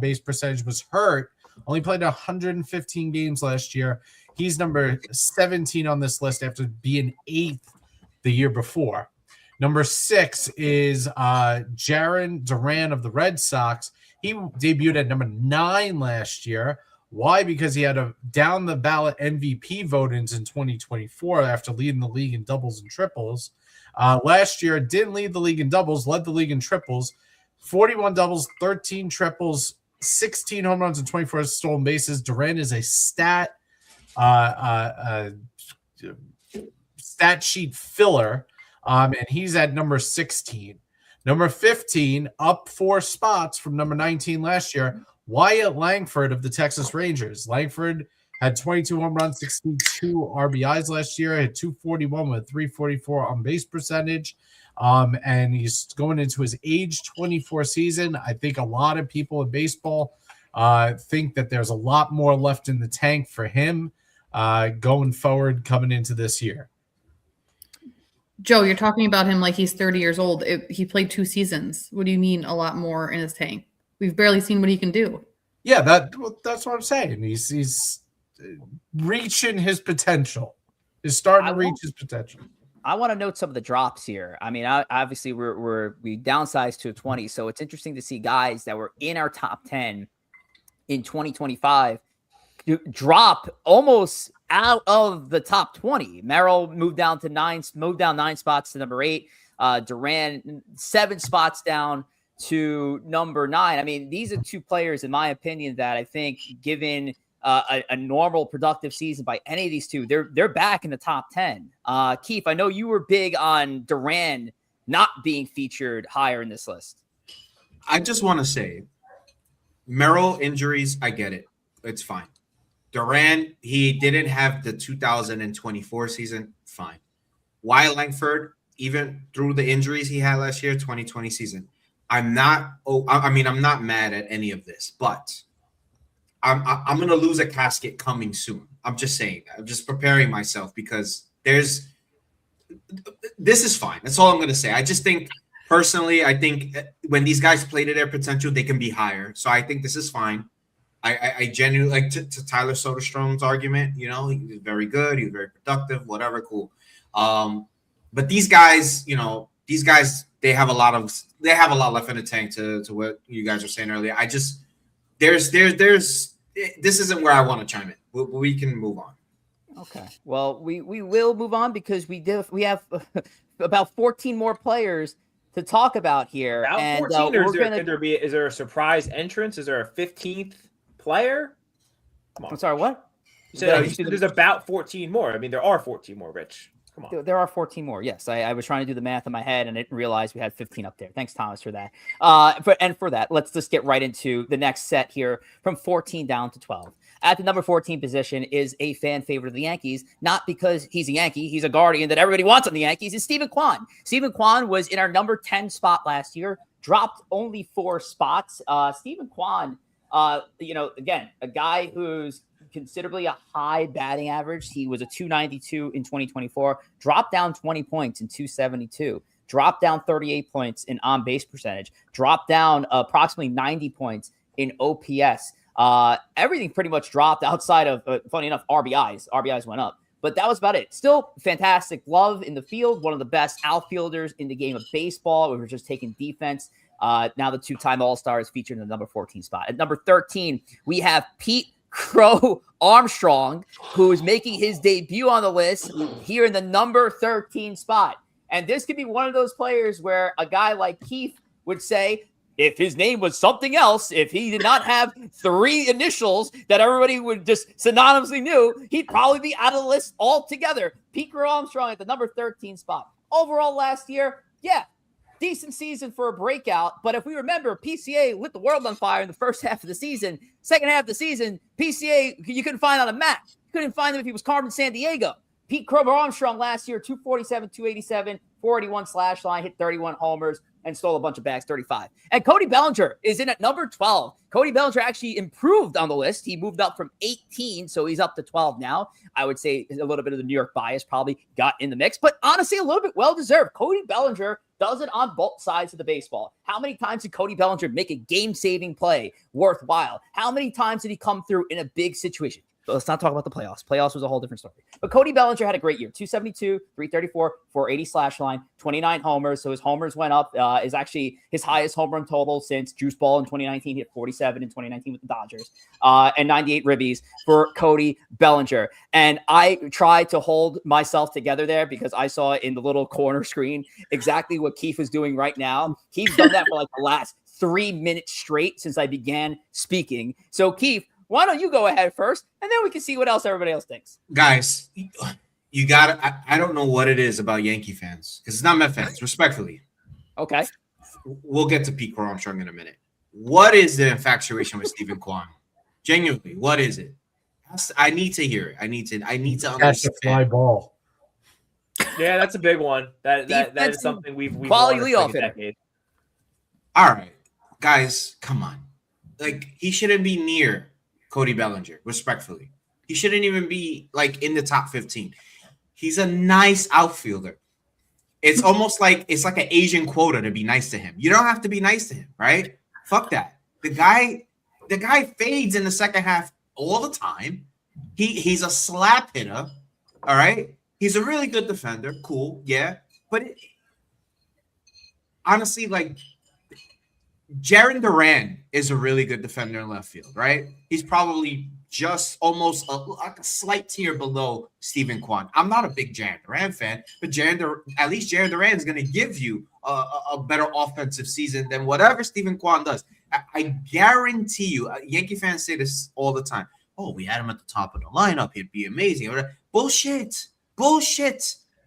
base percentage. Was hurt. Only played 115 games last year. He's number 17 on this list after being 8th the year before. Number 6 is Jarren Duran of the Red Sox. He debuted at number 9 last year. Why? Because he had a down-the-ballot MVP vote-ins in 2024 after leading the league in doubles and triples. Last year, didn't lead the league in doubles, led the league in triples. 41 doubles, 13 triples, 16 home runs, and 24 stolen bases. Duran is a stat sheet filler. And he's at number 16. Number 15, up 4 spots from number 19 last year, Wyatt Langford of the Texas Rangers. Langford Had 22 home runs, 62 RBIs last year. Had 241 with 344 on base percentage. And he's going into his age 24 season. I think a lot of people in baseball think that there's a lot more left in the tank for him going forward coming into this year. Joe, you're talking about him like he's 30 years old. He played 2 seasons. What do you mean a lot more in his tank? We've barely seen what he can do. Yeah, that's what I'm saying. He's reaching his potential. He's starting to reach his potential. I want to note some of the drops here. I mean, obviously we downsized to a 20, so it's interesting to see guys that were in our top 10 in 2025 drop almost out of the top 20. Merrill moved down 9 spots to number 8. Duran 7 spots down to number 9. I mean, these are 2 players, in my opinion, that I think, given a normal productive season by any of these 2, they're back in the top 10. Keefe, I know you were big on Duran not being featured higher in this list. I just want to say, Merrill injuries, I get it. It's fine. Duran, he didn't have the 2024 season. Fine. Wyatt Langford, even through the injuries he had last year, 2020 season. I'm not mad at any of this, but I'm going to lose a casket coming soon. I'm just saying that. I'm just preparing myself because this is fine. That's all I'm going to say. I just think, personally, I think when these guys play to their potential, they can be higher. So I think this is fine. I genuinely like to Tyler Soderstrom's argument. You know, he was very good. He was very productive. Whatever, cool. But these guys, they have a lot left in the tank to what you guys were saying earlier. I just this isn't where I want to chime in. We can move on. Okay. Well, we will move on because we have about 14 more players to talk about here. And 14, is there a surprise entrance? Is there a 15th player? I'm sorry, what? You said there's about 14 more. I mean, there are 14 more, Rich. Come on. There are 14 more. Yes, I was trying to do the math in my head and I didn't realize we had 15 up there. Thanks, Thomas, for that. For that, let's just get right into the next set here from 14 down to 12. At the number 14 position is a fan favorite of the Yankees, not because he's a Yankee, he's a Guardian that everybody wants on the Yankees, is Steven Kwan. Steven Kwan was in our number 10 spot last year, dropped only 4 spots. Steven Kwan, again, a guy who's considerably a high batting average. He was a 292 in 2024, dropped down 20 points in 272, dropped down 38 points in on-base percentage, dropped down approximately 90 points in OPS. Everything pretty much dropped outside of, funny enough, RBIs. RBIs went up, but that was about it. Still fantastic love in the field. One of the best outfielders in the game of baseball. We were just taking defense. Now the 2-time All-Star is featured in the number 14 spot. At number 13, we have Pete Crow Armstrong, who is making his debut on the list here in the number 13 spot. And this could be one of those players where a guy like Keefe would say, if his name was something else, if he did not have 3 initials that everybody would just synonymously knew, he'd probably be out of the list altogether. Pete Crow Armstrong at the number 13 spot. Overall last year, yeah, decent season for a breakout. But if we remember, PCA lit the world on fire in the first half of the season. Second half of the season, PCA, you couldn't find on a map. You couldn't find him if he was Carmen Sandiego. Pete Crow Armstrong last year, 247, 287, 481 slash line, hit 31 homers, and stole a bunch of bags, 35. And Cody Bellinger is in at number 12. Cody Bellinger actually improved on the list. He moved up from 18, so he's up to 12 now. I would say a little bit of the New York bias probably got in the mix, but honestly, a little bit well-deserved. Cody Bellinger does it on both sides of the baseball. How many times did Cody Bellinger make a game-saving play worthwhile? How many times did he come through in a big situation? So let's not talk about the playoffs. Playoffs was a whole different story. But Cody Bellinger had a great year. 272, 334, 480 slash line, 29 homers. So his homers went up. Is actually his highest home run total since Juice Ball in 2019. He hit 47 in 2019 with the Dodgers. And 98 ribbies for Cody Bellinger. And I tried to hold myself together there because I saw in the little corner screen exactly what Keefe is doing right now. He's done that for like the last 3 minutes straight since I began speaking. So Keefe, why don't you go ahead first, and then we can see what else everybody else thinks. Guys, you got to – I don't know what it is about Yankee fans, because it's not Met fans, respectfully. Okay. We'll get to Pete Crow Armstrong in a minute. What is the infatuation with Steven Kwan? Genuinely, what is it? I need to hear it. I need to Catch a understand. fly ball. Yeah, that's a big one. That Defensive is something we've quality wanted for leadoff like a hitter. decade. All right, guys, come on. Like, he shouldn't be near Cody Bellinger, respectfully. He shouldn't even be like in the top 15. He's a nice outfielder. It's almost like it's like an Asian quota to be nice to him. You don't have to be nice to him, right? Fuck that. The guy fades in the second half all the time. He's a slap hitter. All right. He's a really good defender. Cool. Yeah. But honestly, like, Jarren Duran is a really good defender in left field, right? He's probably just almost like a slight tier below Steven Kwan. I'm not a big Jarren Duran fan, but at least Jarren Duran is going to give you a better offensive season than whatever Steven Kwan does. I guarantee you, Yankee fans say this all the time. Oh, we had him at the top of the lineup. He'd be amazing. Bullshit.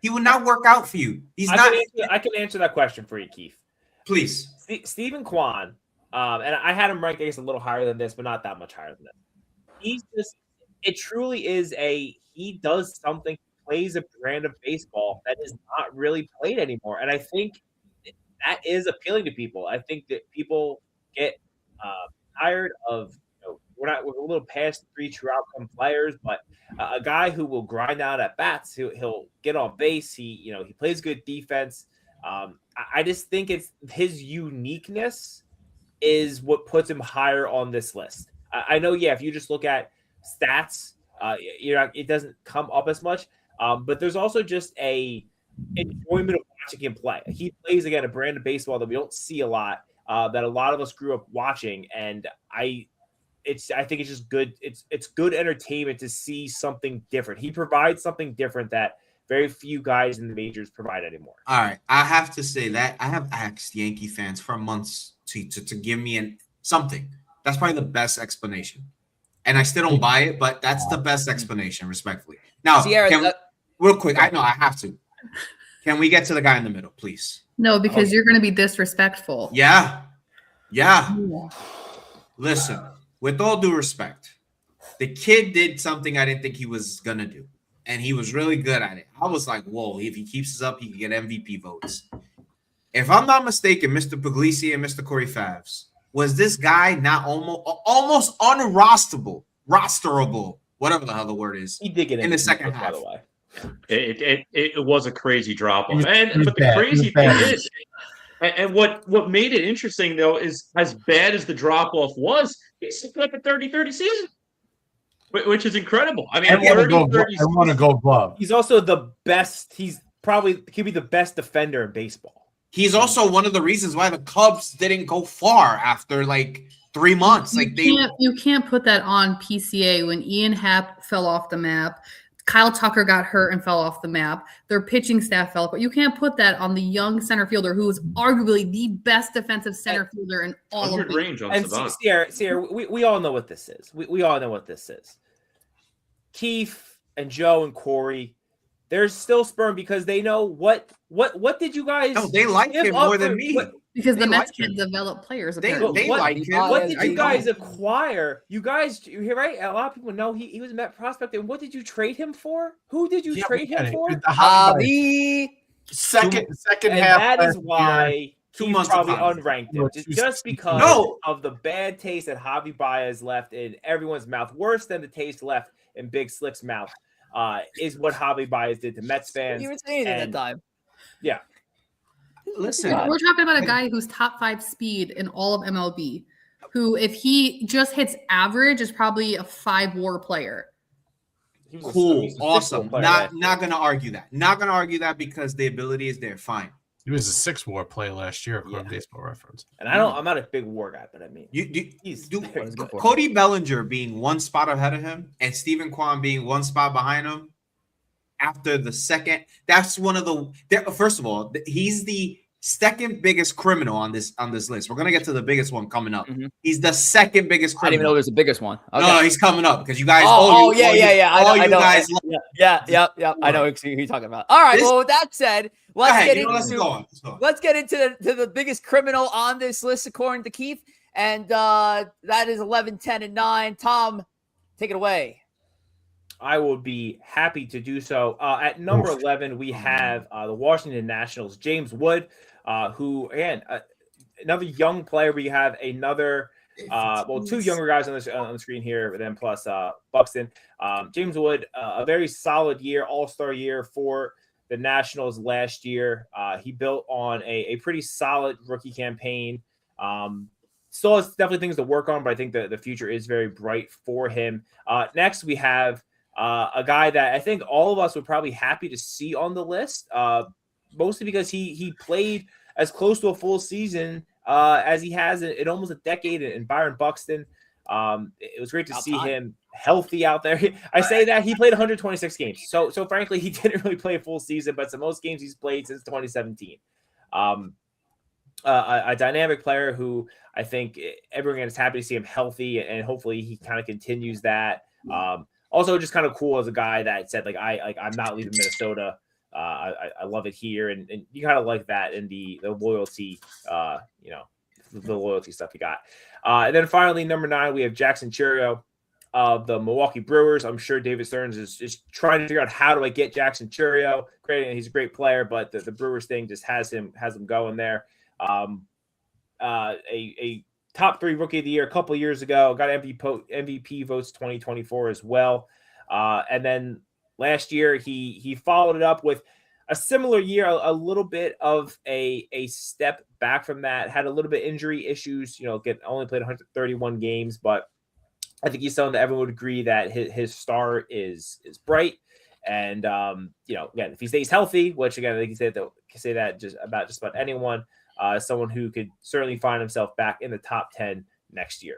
He would not work out for you. I can answer that question for you, Keith. Please. Steven Kwan, and I had him ranked, I guess, a little higher than this, but not that much higher than this. It truly is he does something, plays a brand of baseball that is not really played anymore. And I think that is appealing to people. I think that people get tired of, we're a little past 3 true outcome players, but a guy who will grind out at bats, he'll get on base. He plays good defense. I just think it's his uniqueness is what puts him higher on this list. I know, if you just look at stats, it doesn't come up as much. But there's also just a enjoyment of watching him play. He plays, again, a brand of baseball that we don't see a lot, that a lot of us grew up watching, and I think it's just good. It's good entertainment to see something different. He provides something different that very few guys in the majors provide anymore. All right. I have to say that I have asked Yankee fans for months to give me something. That's probably the best explanation. And I still don't buy it, but that's the best explanation, respectfully. Now, Ciarra, real quick, I have to. Can we get to the guy in the middle, please? No, because you're going to be disrespectful. Yeah. Listen, with all due respect, the kid did something I didn't think he was going to do. And he was really good at it. I was like, whoa, if he keeps this up, he can get MVP votes. If I'm not mistaken, Mr. Pugliese and Mr. Corey Favs, was this guy not almost unrosterable, whatever the hell the word is, he did get in the second half? By the way. It was a crazy drop off. But the crazy thing is, and what made it interesting, though, is as bad as the drop off was, he's like a 30-30 season. Which is incredible. I mean, I want to go glove. He's also the best. He's probably could be the best defender in baseball. He's also one of the reasons why the Cubs didn't go far after like 3 months. You can't put that on PCA when Ian Happ fell off the map. Kyle Tucker got hurt and fell off the map. Their pitching staff fell apart. You can't put that on the young center fielder who is arguably the best defensive center fielder in all of range on and Ciarra, we all know what this is. We all know what this is. Keefe and Joe and Corey, they're still spurned because they know what did you guys? No, they like him more than me. Because the Mets can develop players. They what, like him. What did you guys acquire? You guys, you're right. A lot of people know he was a Met prospect. And what did you trade him for? Who did you trade him for? Javi. Second and half. That is why 2 he's months probably apart. unranked him. Just because of the bad taste that Javi Baez left in everyone's mouth. Worse than the taste left in Big Slick's mouth is what Javi Baez did to Mets fans. You were saying at that time. Yeah. Listen, we're talking about a guy who's top 5 speed in all of MLB, who, if he just hits average, is probably a 5 WAR player. Cool, awesome. Not gonna argue that. Not gonna argue that because the ability is there. Fine. He was a 6 WAR player last year, according to Baseball Reference. And I'm not a big WAR guy, but I mean, Cody Bellinger being 1 spot ahead of him and Steven Kwan being 1 spot behind him after the second. That's one of the. First of all, he's the second biggest criminal on this list. We're gonna get to the biggest one coming up. Mm-hmm. He's the second biggest criminal. I didn't even know there's the biggest one. Okay. No, he's coming up because you guys. Yeah. I know. Guys. Yeah. I know who you're talking about. All right. Well, with that said, let's get into the biggest criminal on this list according to KEEF, and that is 11, 10, and 9. Tom, take it away. I would be happy to do so. At number 11, we have the Washington Nationals, James Wood, who, again, another young player. We have another, two younger guys on the screen here, then plus Buxton. James Wood, a very solid year, all-star year for the Nationals last year. He built on a pretty solid rookie campaign. Still has definitely things to work on, but I think the future is very bright for him. Next, we have a guy that I think all of us would probably happy to see on the list, mostly because he played as close to a full season as he has in almost a decade in Byron Buxton. It was great to see him healthy out there. I say that he played 126 games. So frankly, he didn't really play a full season, but it's the most games he's played since 2017. A dynamic player who I think everyone is happy to see him healthy, and hopefully he kind of continues that. Also, just kind of cool as a guy that said, I'm not leaving Minnesota. I love it here, and you kind of like that in the loyalty, the loyalty stuff he got. And then finally, number 9, we have Jackson Chourio of the Milwaukee Brewers. I'm sure David Stearns is trying to figure out how do I get Jackson Chourio. Great, he's a great player, but the Brewers thing just has him going there. A top 3 rookie of the year a couple years ago, got MVP votes 2024 as well. And then last year he followed it up with a similar year, a little bit of a step back from that, had a little bit injury issues, only played 131 games, but I think he's someone that everyone would agree that his star is bright. And, again, if he stays healthy, which again, I think you can say that just about anyone, someone who could certainly find himself back in the top 10 next year.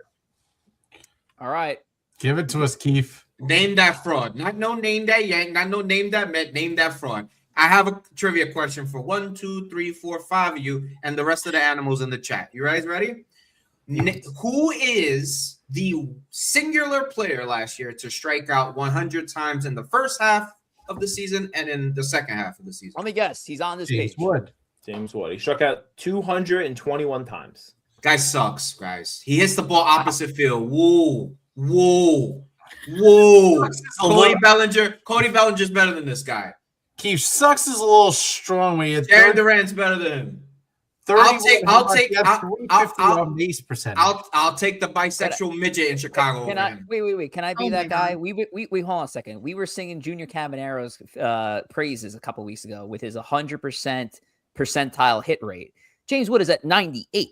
All right. Give it to us, KEEF. Name that fraud. Not no name that Yank, not no name that Met, name that fraud. I have a trivia question for 1, 2, 3, 4, 5 of you and the rest of the animals in the chat. You guys ready? Who is the singular player last year to strike out 100 times in the first half of the season and in the second half of the season? Let me guess. He's on this James page. Wood. James Wood. He struck out 221 times. Guy sucks, guys. He hits the ball opposite field. Whoa. Cody Bellinger's better than this guy. KEEF sucks is a little strong when you had Jared Durant's better than him. I'll take base percentage. I'll take the bisexual midget in Chicago. Wait. Can I be that guy? We hold on a second. We were singing Junior Cabanero's praises a couple weeks ago with his 100% percentile hit rate. James Wood is at 98.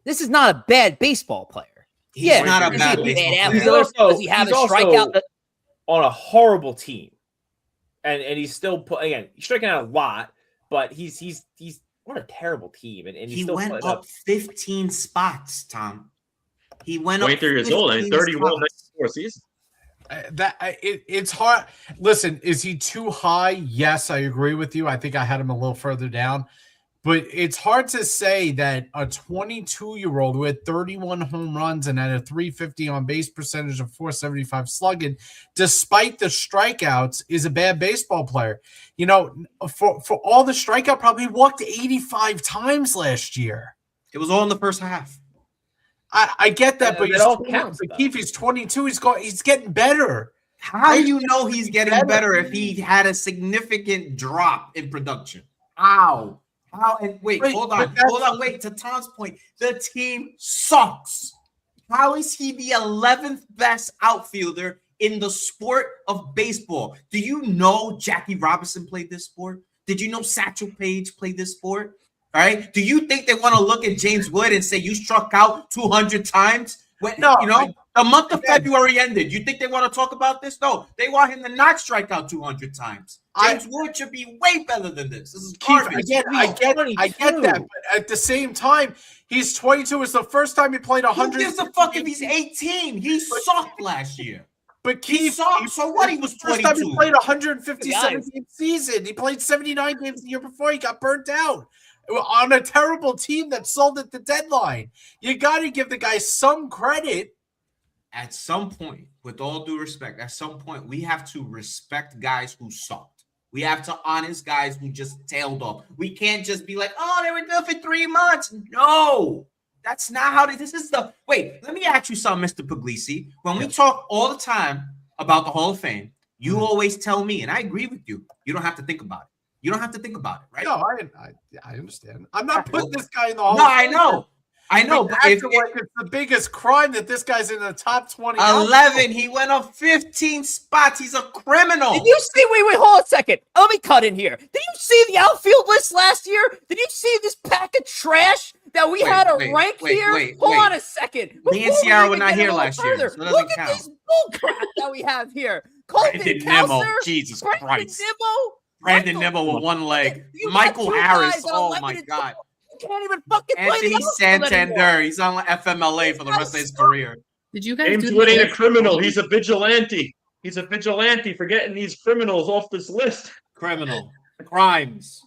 This is not a bad baseball player. He's not a bad baseball player. Does he have a strikeout on a horrible team? And he's still he's striking out a lot, but he's on a terrible team, and he still went up 15 spots, Tom. He went 23 years old and 31 seasons. It's hard. Listen, is he too high? Yes, I agree with you. I think I had him a little further down, but it's hard to say that a 22-year-old who had 31 home runs and had a 350 on base percentage of 475 slugging, despite the strikeouts, is a bad baseball player. For all the strikeout, probably walked 85 times last year. It was all in the first half. I get that, but KEEF, he's 22. He's getting better. How do you know he's getting better if he had a significant drop in production? How? And hold on. Wait, to Tom's point, the team sucks. How is he the 11th best outfielder in the sport of baseball? Do you know Jackie Robinson played this sport? Did you know Satchel Paige played this sport? All right. Do you think they want to look at James Wood and say you struck out 200 times? The month of February ended. You think they want to talk about this? No, they want him to not strike out 200 times. James Wood should be way better than this. This is garbage. I get that, but at the same time, he's 22. It's the first time he played 100. Who gives a fuck if he's 18? He sucked last year. But KEEF sucked. So what? He was 22. First time he played 157 game season. He played 79 games the year before. He got burnt out on a terrible team that sold at the deadline. You got to give the guy some credit. At some point, with all due respect, we have to respect guys who sucked. We have to honest guys who just tailed off. We can't just be like, oh, they were good for 3 months. No, that's not how this is. Wait, let me ask you something, Mr. Pugliese. When we talk all the time about the Hall of Fame, you always tell me, and I agree with you, you don't have to think about it. You don't have to think about it, right? No, I understand. I'm not putting this guy in the Hall No, of Fame. I know, but if like it's the biggest crime that this guy's in the top 20. 11, he went up 15 spots. He's a criminal. Did you see? Wait, hold on a second. Let me cut in here. Did you see the outfield list last year? Did you see this pack of trash that we had to rank here? Hold on a second. Me and Ciarra were not here last year. So Look at this bull crap that we have here. Brandon Nimmo, Jesus Christ. Brandon Nimmo with one leg. Michael Harris, oh my God. Can't even fucking Anthony Santander. He's on FMLA for the rest of his career. Did you guys? James Wood ain't a criminal. He's a vigilante. He's a vigilante for getting these criminals off this list. Criminal crimes.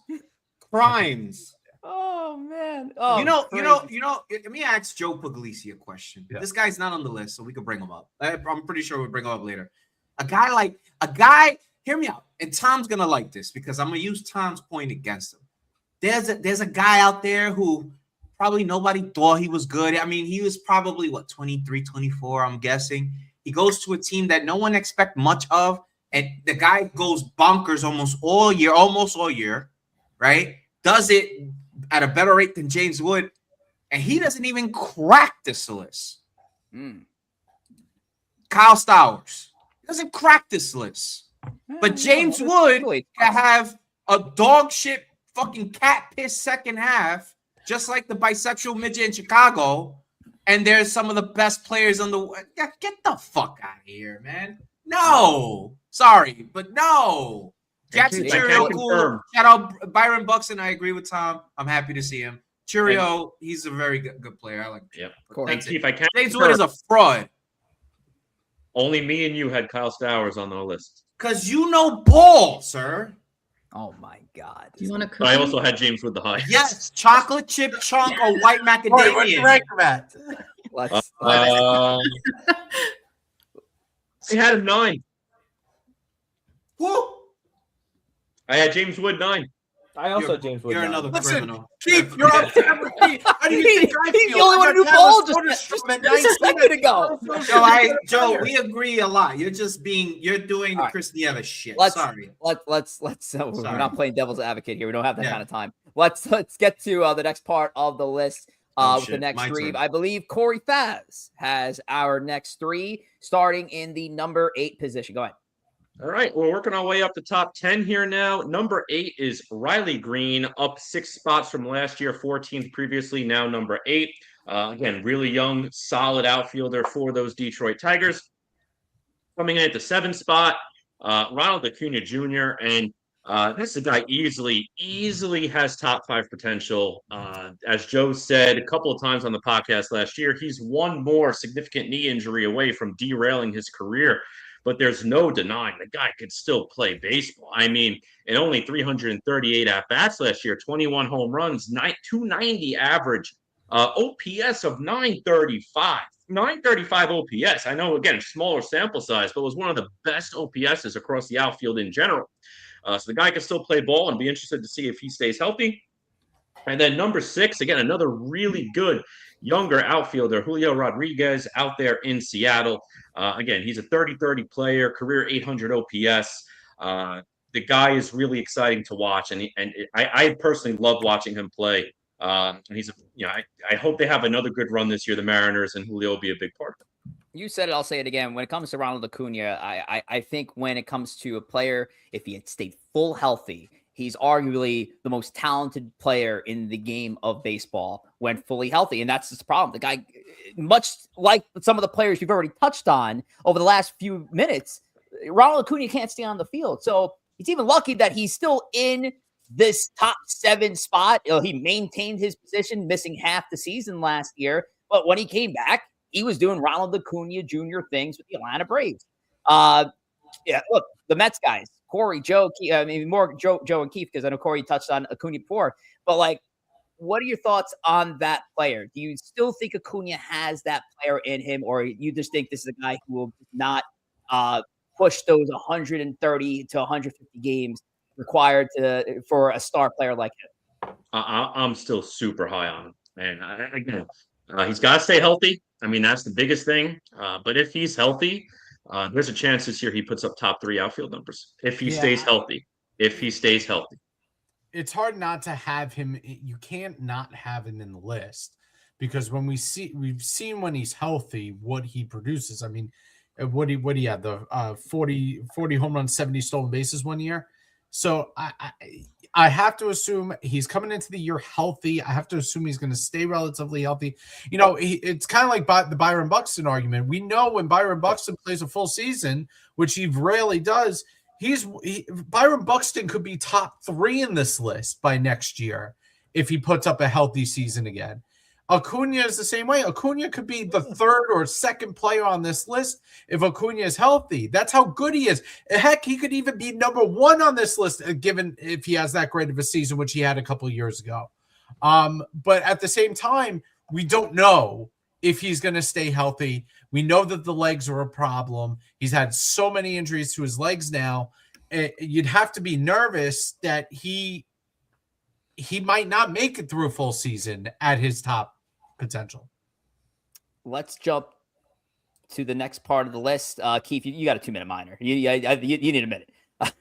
Oh man. Oh, you know. Let me ask Joe Pugliese a question. Yeah. This guy's not on the list, so we could bring him up. I'm pretty sure we'll bring him up later. A guy. Hear me out. And Tom's gonna like this because I'm gonna use Tom's point against him. There's a guy out there who probably nobody thought he was good. I mean, he was probably 23, 24, I'm guessing. He goes to a team that no one expect much of, and the guy goes bonkers almost all year, right? Does it at a better rate than James Wood, and he doesn't even crack this list. Kyle Stowers doesn't crack this list. But James Wood can have a dog shit fucking cat piss second half, just like the bisexual midget in Chicago. And there's some of the best players on the. Get the fuck out of here, man. No, sorry, but no. Jackson Churio, cool. Shout out Byron Buxton. I agree with Tom. I'm happy to see him. Churio, he's a very good player. I like. Yep. That's Keith, I can't. James Wood is a fraud. Only me and you had Kyle Stowers on the list. Because you know ball, sir. Oh my God. Do you want to cook? But I also had James Wood the highest. Yes, chocolate chip chunk or white macadamia. What's the rank, Matt? I had him 9. Who? I had James Wood 9. I also James Wood. You're another criminal. Keith, you're on camera. How do you think I feel? He's the only one who ball just a second ago. Joe, we agree a lot. You're doing the Chris Nieves shit. Sorry. Let's we're not playing devil's advocate here. We don't have that kind of time. Let's get to the next part of the list with the next three. I believe Corey Favs has our next 3, starting in the number 8 position. Go ahead. All right, we're working our way up the top 10 here now. Number 8 is Riley Green, up 6 spots from last year, 14th previously, now number 8. Again, really young, solid outfielder for those Detroit Tigers. Coming in at the 7th spot, Ronald Acuna Jr., and this guy easily has top 5 potential. As Joe said a couple of times on the podcast last year, he's one more significant knee injury away from derailing his career. But there's no denying the guy could still play baseball. I mean, in only 338 at-bats last year, 21 home runs, 290 average, OPS of 935. 935 OPS. I know, again, smaller sample size, but was one of the best OPSs across the outfield in general. So the guy can still play ball and be interested to see if he stays healthy. And then number 6, again, another really good younger outfielder, Julio Rodriguez, out there in Seattle. Again, he's a 30-30 player, career 800 OPS. The guy is really exciting to watch, and I personally love watching him play. And he's, I hope they have another good run this year, the Mariners, and Julio will be a big part of it. You said it, I'll say it again. When it comes to Ronald Acuna, I think when it comes to a player, if he had stayed full healthy, he's arguably the most talented player in the game of baseball when fully healthy. And that's the problem. The guy, much like some of the players you've already touched on over the last few minutes, Ronald Acuna can't stay on the field. So he's even lucky that he's still in this top 7 spot. He maintained his position, missing half the season last year. But when he came back, he was doing Ronald Acuna Jr. things with the Atlanta Braves. Look, the Mets guys, Corey, Joe, more Joe and Keith, because I know Corey touched on Acuna before. But, what are your thoughts on that player? Do you still think Acuna has that player in him, or you just think this is a guy who will not push those 130 to 150 games required for a star player like him? I'm still super high on him. And he's got to stay healthy. I mean, that's the biggest thing. But if he's healthy, There's a chance this year he puts up top 3 outfield numbers if he Yeah. stays healthy. If he stays healthy. It's hard not to have him. You can't not have him in the list because we've seen when he's healthy what he produces. I mean, what he had the 40 home runs, 70 stolen bases one year. So I have to assume he's coming into the year healthy. I have to assume he's going to stay relatively healthy. You know, it's kind of like the Byron Buxton argument. We know when Byron Buxton plays a full season, which he rarely does, Byron Buxton could be top 3 in this list by next year if he puts up a healthy season again. Acuna is the same way. Acuna could be the 3rd or 2nd player on this list if Acuna is healthy. That's how good he is. Heck, he could even be number 1 on this list, given if he has that great of a season, which he had a couple of years ago. But at the same time, we don't know if he's going to stay healthy. We know that the legs are a problem. He's had so many injuries to his legs now. You'd have to be nervous that he might not make it through a full season at his top potential. Let's jump to the next part of the list. Keith, you got a 2-minute minor. You need a minute.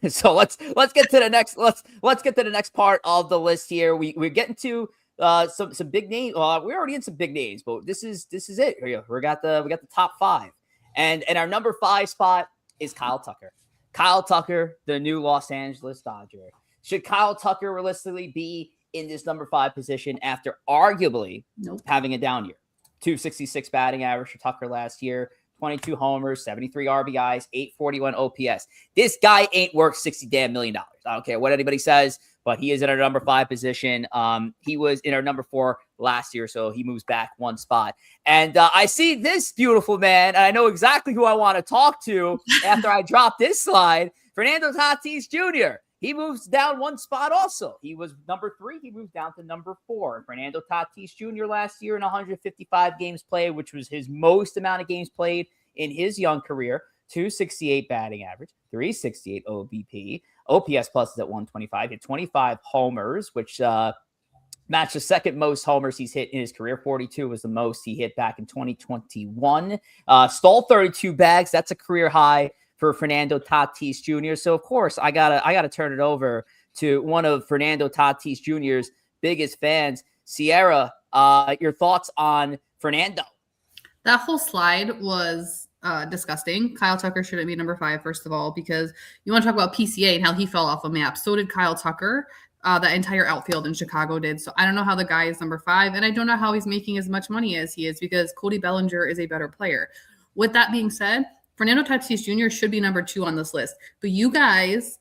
So let's get to the next. Let's get to the next part of the list here. We're getting to some big names. We're already in some big names, but this is it. We got the top 5, and our number 5 spot is Kyle Tucker. Kyle Tucker, the new Los Angeles Dodger. Should Kyle Tucker realistically be in this number 5 position after arguably having a down year? 266 batting average for Tucker last year, 22 homers, 73 RBIs, 841 OPS. This guy ain't worth $60 damn million. I don't care what anybody says, but he is in our number 5 position. He was in our number 4 last year, so he moves back 1 spot. And I see this beautiful man, and I know exactly who I want to talk to after I drop this slide. Fernando Tatis Jr. He moves down 1 spot also. He was number 3. He moves down to number 4. Fernando Tatis Jr. last year in 155 games played, which was his most amount of games played in his young career. 268 batting average, 368 OBP. OPS plus is at 125. Hit 25 homers, which matched the second most homers he's hit in his career. 42 was the most he hit back in 2021. Stole 32 bags. That's a career high for Fernando Tatis Jr. So of course I gotta turn it over to one of Fernando Tatis Jr.'s biggest fans, Ciarra. Your thoughts on Fernando? That whole slide was disgusting. Kyle Tucker shouldn't be number 5, first of all, because you want to talk about PCA and how he fell off a map. So did Kyle Tucker. That entire outfield in Chicago did. So I don't know how the guy is number 5, and I don't know how he's making as much money as he is because Cody Bellinger is a better player. With that being said, Fernando Tatis Jr. should be number 2 on this list. But you guys,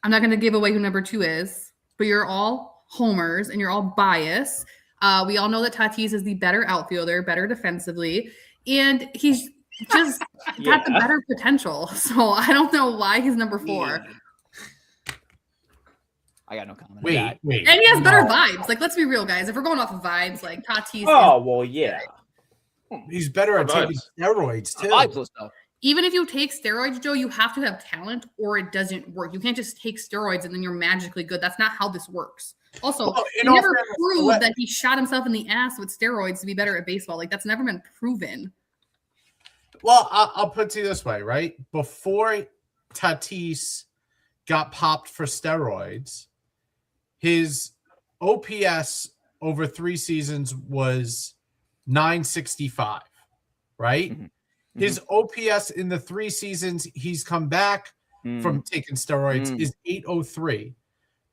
I'm not going to give away who number 2 is, but you're all homers and you're all biased. We all know that Tatis is the better outfielder, better defensively, and he's just got the better potential. So I don't know why he's number 4. I got no comment. Wait. And he has better vibes. Like, let's be real, guys. If we're going off of vibes, like Tatis. Oh, well, yeah. He's better at taking steroids too. Even if you take steroids, Joe, you have to have talent or it doesn't work. You can't just take steroids and then you're magically good. That's not how this works. Also, he never proved that he shot himself in the ass with steroids to be better at baseball. Like, that's never been proven. Well, I'll put it to you this way, right? Before Tatis got popped for steroids, his OPS over 3 seasons was 965, right? Mm-hmm. His OPS in the 3 seasons he's come back from taking steroids is 803.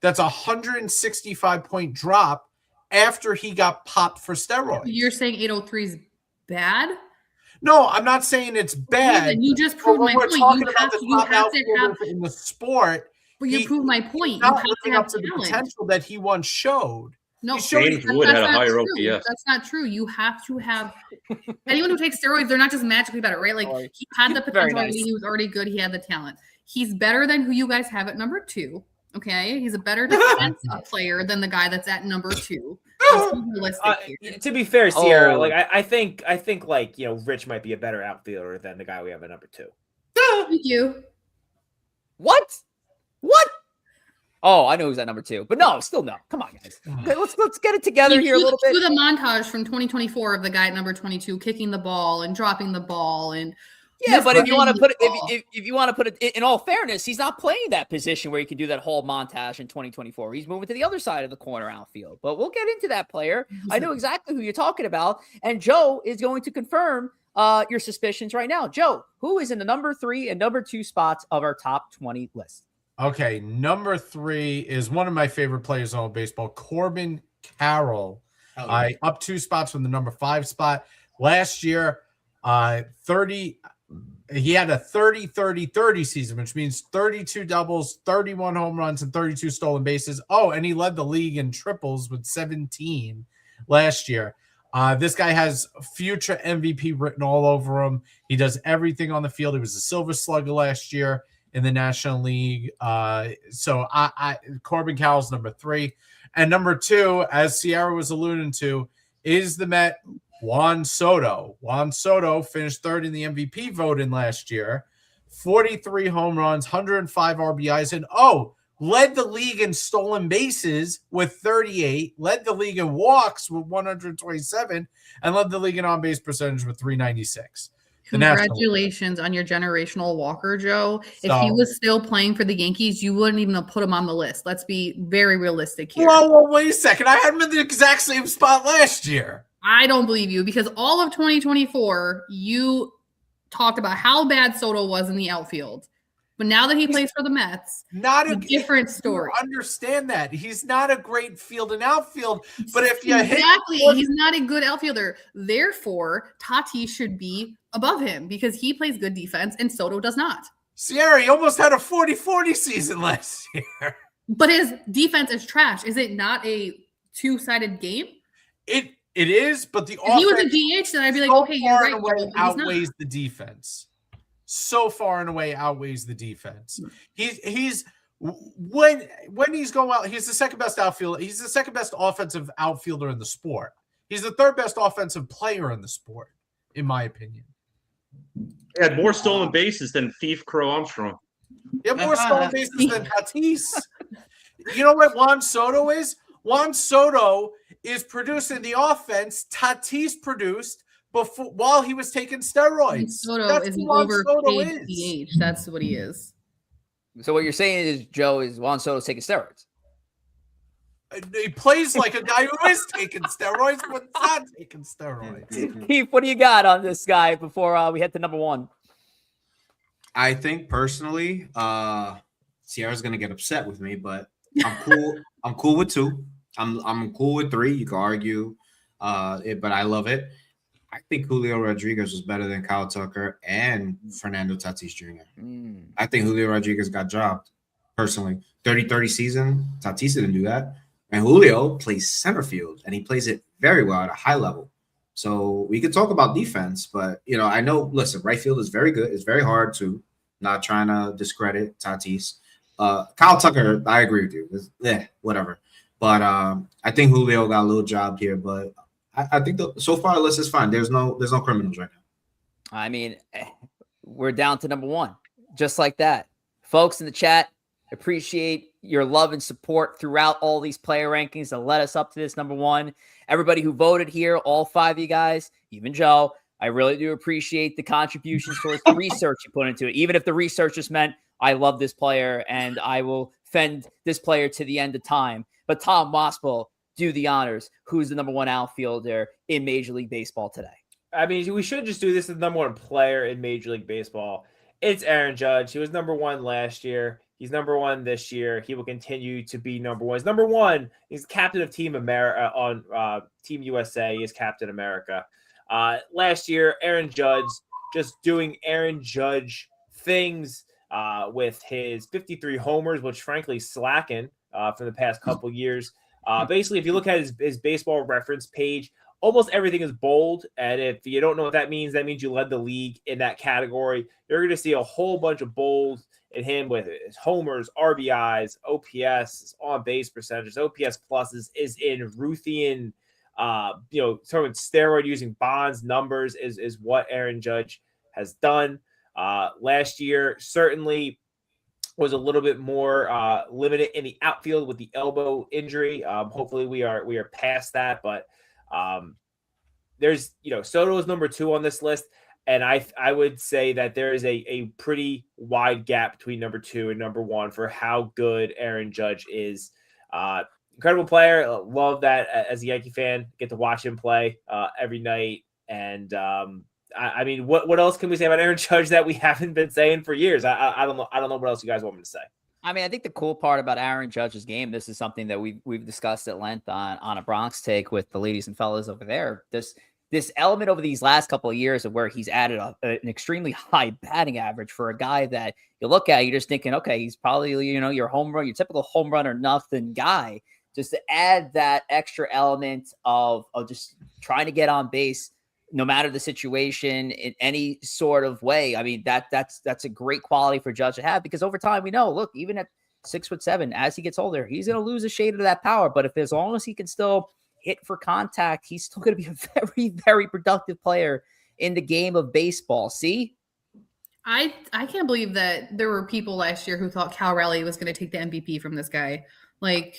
That's a 165-point drop after he got popped for steroids. You're saying 803 is bad? No, I'm not saying it's bad. You just proved my point. Talking about the top outfielders in the sport. But you proved my point. Not living up to the potential that he once showed. No, James Wood had a higher OPS. That's not true. You have to have anyone who takes steroids, they're not just magically better, right? Like, he had the potential. Nice. He was already good. He had the talent. He's better than who you guys have at number 2. Okay, he's a better defensive player than the guy that's at number 2. To be fair, Ciarra, like I think like, you know, Rich might be a better outfielder than the guy we have at number 2. Thank you. What? Oh, I know who's at number 2, but no, still no. Come on, guys. Okay, let's get it together here a little bit. Do the montage from 2024 of the guy at number 22 kicking the ball and dropping the ball and Yeah, but if you want to put it, Oh. if you want to put it in all fairness, he's not playing that position where he can do that whole montage in 2024. He's moving to the other side of the corner outfield. But we'll get into that player. I know exactly who you're talking about, and Joe is going to confirm your suspicions right now. Joe, who is in the number 3 and number 2 spots of our top 20 list? Okay, number 3 is one of my favorite players in all baseball, Corbin Carroll. Up 2 spots from the number 5 spot. Last year, he had a 30-30-30 season, which means 32 doubles, 31 home runs, and 32 stolen bases. Oh, and he led the league in triples with 17 last year. This guy has future MVP written all over him. He does everything on the field. He was a Silver Slugger last year in the National League. So Corbin Carroll's number 3. And number 2, as Ciarra was alluding to, is the Met Juan Soto. Juan Soto finished 3rd in the MVP voting last year. 43 home runs, 105 RBIs, and led the league in stolen bases with 38, led the league in walks with 127, and led the league in on-base percentage with 396. Congratulations on your generational walker, Joe. If he was still playing for the Yankees, you wouldn't even have put him on the list. Let's be very realistic here. Whoa, wait a second. I had him in the exact same spot last year. I don't believe you because all of 2024, you talked about how bad Soto was in the outfield. But now that he plays for the Mets, not a different story. Understand that. He's not a great field and outfield, but if you he's not a good outfielder. Therefore, Tatis should be above him because he plays good defense and Soto does not. Ciarra, he almost had a 40-40 season last year. But his defense is trash. Is it not a two-sided game? It is, but the if he was a DH, then I'd be like, okay, you're right. Outweighs the defense. So far and away outweighs the defense. He's when he's going out, he's the second best outfielder. He's the second best offensive outfielder in the sport. He's the 3rd best offensive player in the sport, in my opinion. He had more stolen bases than Thief Crow Armstrong. He had more stolen bases than Tatis. You know what Juan Soto is? Juan Soto is producing the offense Tatis produced while he was taking steroids. Soto is an overpaid DH. That's what he is. So what you're saying is, Joe, is Juan Soto's taking steroids? He plays like a guy who is taking steroids, but not taking steroids. Keith, what do you got on this guy before we head to number 1? I think personally, Ciarra's gonna get upset with me, but I'm cool. I'm cool with 2. I'm cool with 3. You can argue, but I love it. I think Julio Rodriguez was better than Kyle Tucker and Fernando Tatis Jr. I think Julio Rodriguez got dropped, personally. 30-30 season, Tatis didn't do that. And Julio plays center field, and he plays it very well at a high level. So we could talk about defense, but, I know, listen, right field is very good. It's very hard to, not trying to discredit Tatis. Kyle Tucker, I agree with you. Whatever. But I think Julio got a little job here, but I think so far the list is fine. There's no criminals right now. I mean, we're down to number 1, just like that. Folks in the chat, appreciate your love and support throughout all these player rankings that led us up to this number 1. Everybody who voted here, all 5 of you guys, even Joe, I really do appreciate the contributions towards the research you put into it. Even if the research just meant I love this player and I will fend this player to the end of time. But Tom Wospil, do the honors. Who's the number 1 outfielder in Major League Baseball today? I mean, we should just do this as the number 1 player in Major League Baseball. It's Aaron Judge. He was number 1 last year. He's number 1 this year. He will continue to be number 1. He's number 1. He's captain of Team America on Team USA. He is Captain America. Last year, Aaron Judge just doing Aaron Judge things with his 53 homers, which frankly slacking for the past couple years. Basically, if you look at his baseball reference page, almost everything is bold. And if you don't know what that means you led the league in that category. You're going to see a whole bunch of bold in him with his homers, RBIs, OPS, on base percentages, OPS pluses is in Ruthian, throwing steroid using bonds numbers is what Aaron Judge has done. Last year, certainly was a little bit more limited in the outfield with the elbow injury. Hopefully we are past that, but there's, Soto is number 2 on this list. And I would say that there is a pretty wide gap between number 2 and number 1 for how good Aaron Judge is. Incredible player. Love that as a Yankee fan. Get to watch him play every night. And I mean, what else can we say about Aaron Judge that we haven't been saying for years? I don't know. I don't know what else you guys want me to say. I mean, I think the cool part about Aaron Judge's game, this is something that we've discussed at length on a Bronx Take with the ladies and fellas over there. This element over these last couple of years of where he's added an extremely high batting average for a guy that you look at, you're just thinking, okay, he's probably, your home run, your typical home run or nothing guy. Just to add that extra element of just trying to get on base, no matter the situation in any sort of way. I mean, that's a great quality for Judge to have, because over time we know, look, even at 6'7", as he gets older, he's going to lose a shade of that power. But if as long as he can still hit for contact, he's still going to be a very, very productive player in the game of baseball. See? I can't believe that there were people last year who thought Cal Raleigh was going to take the MVP from this guy. Like,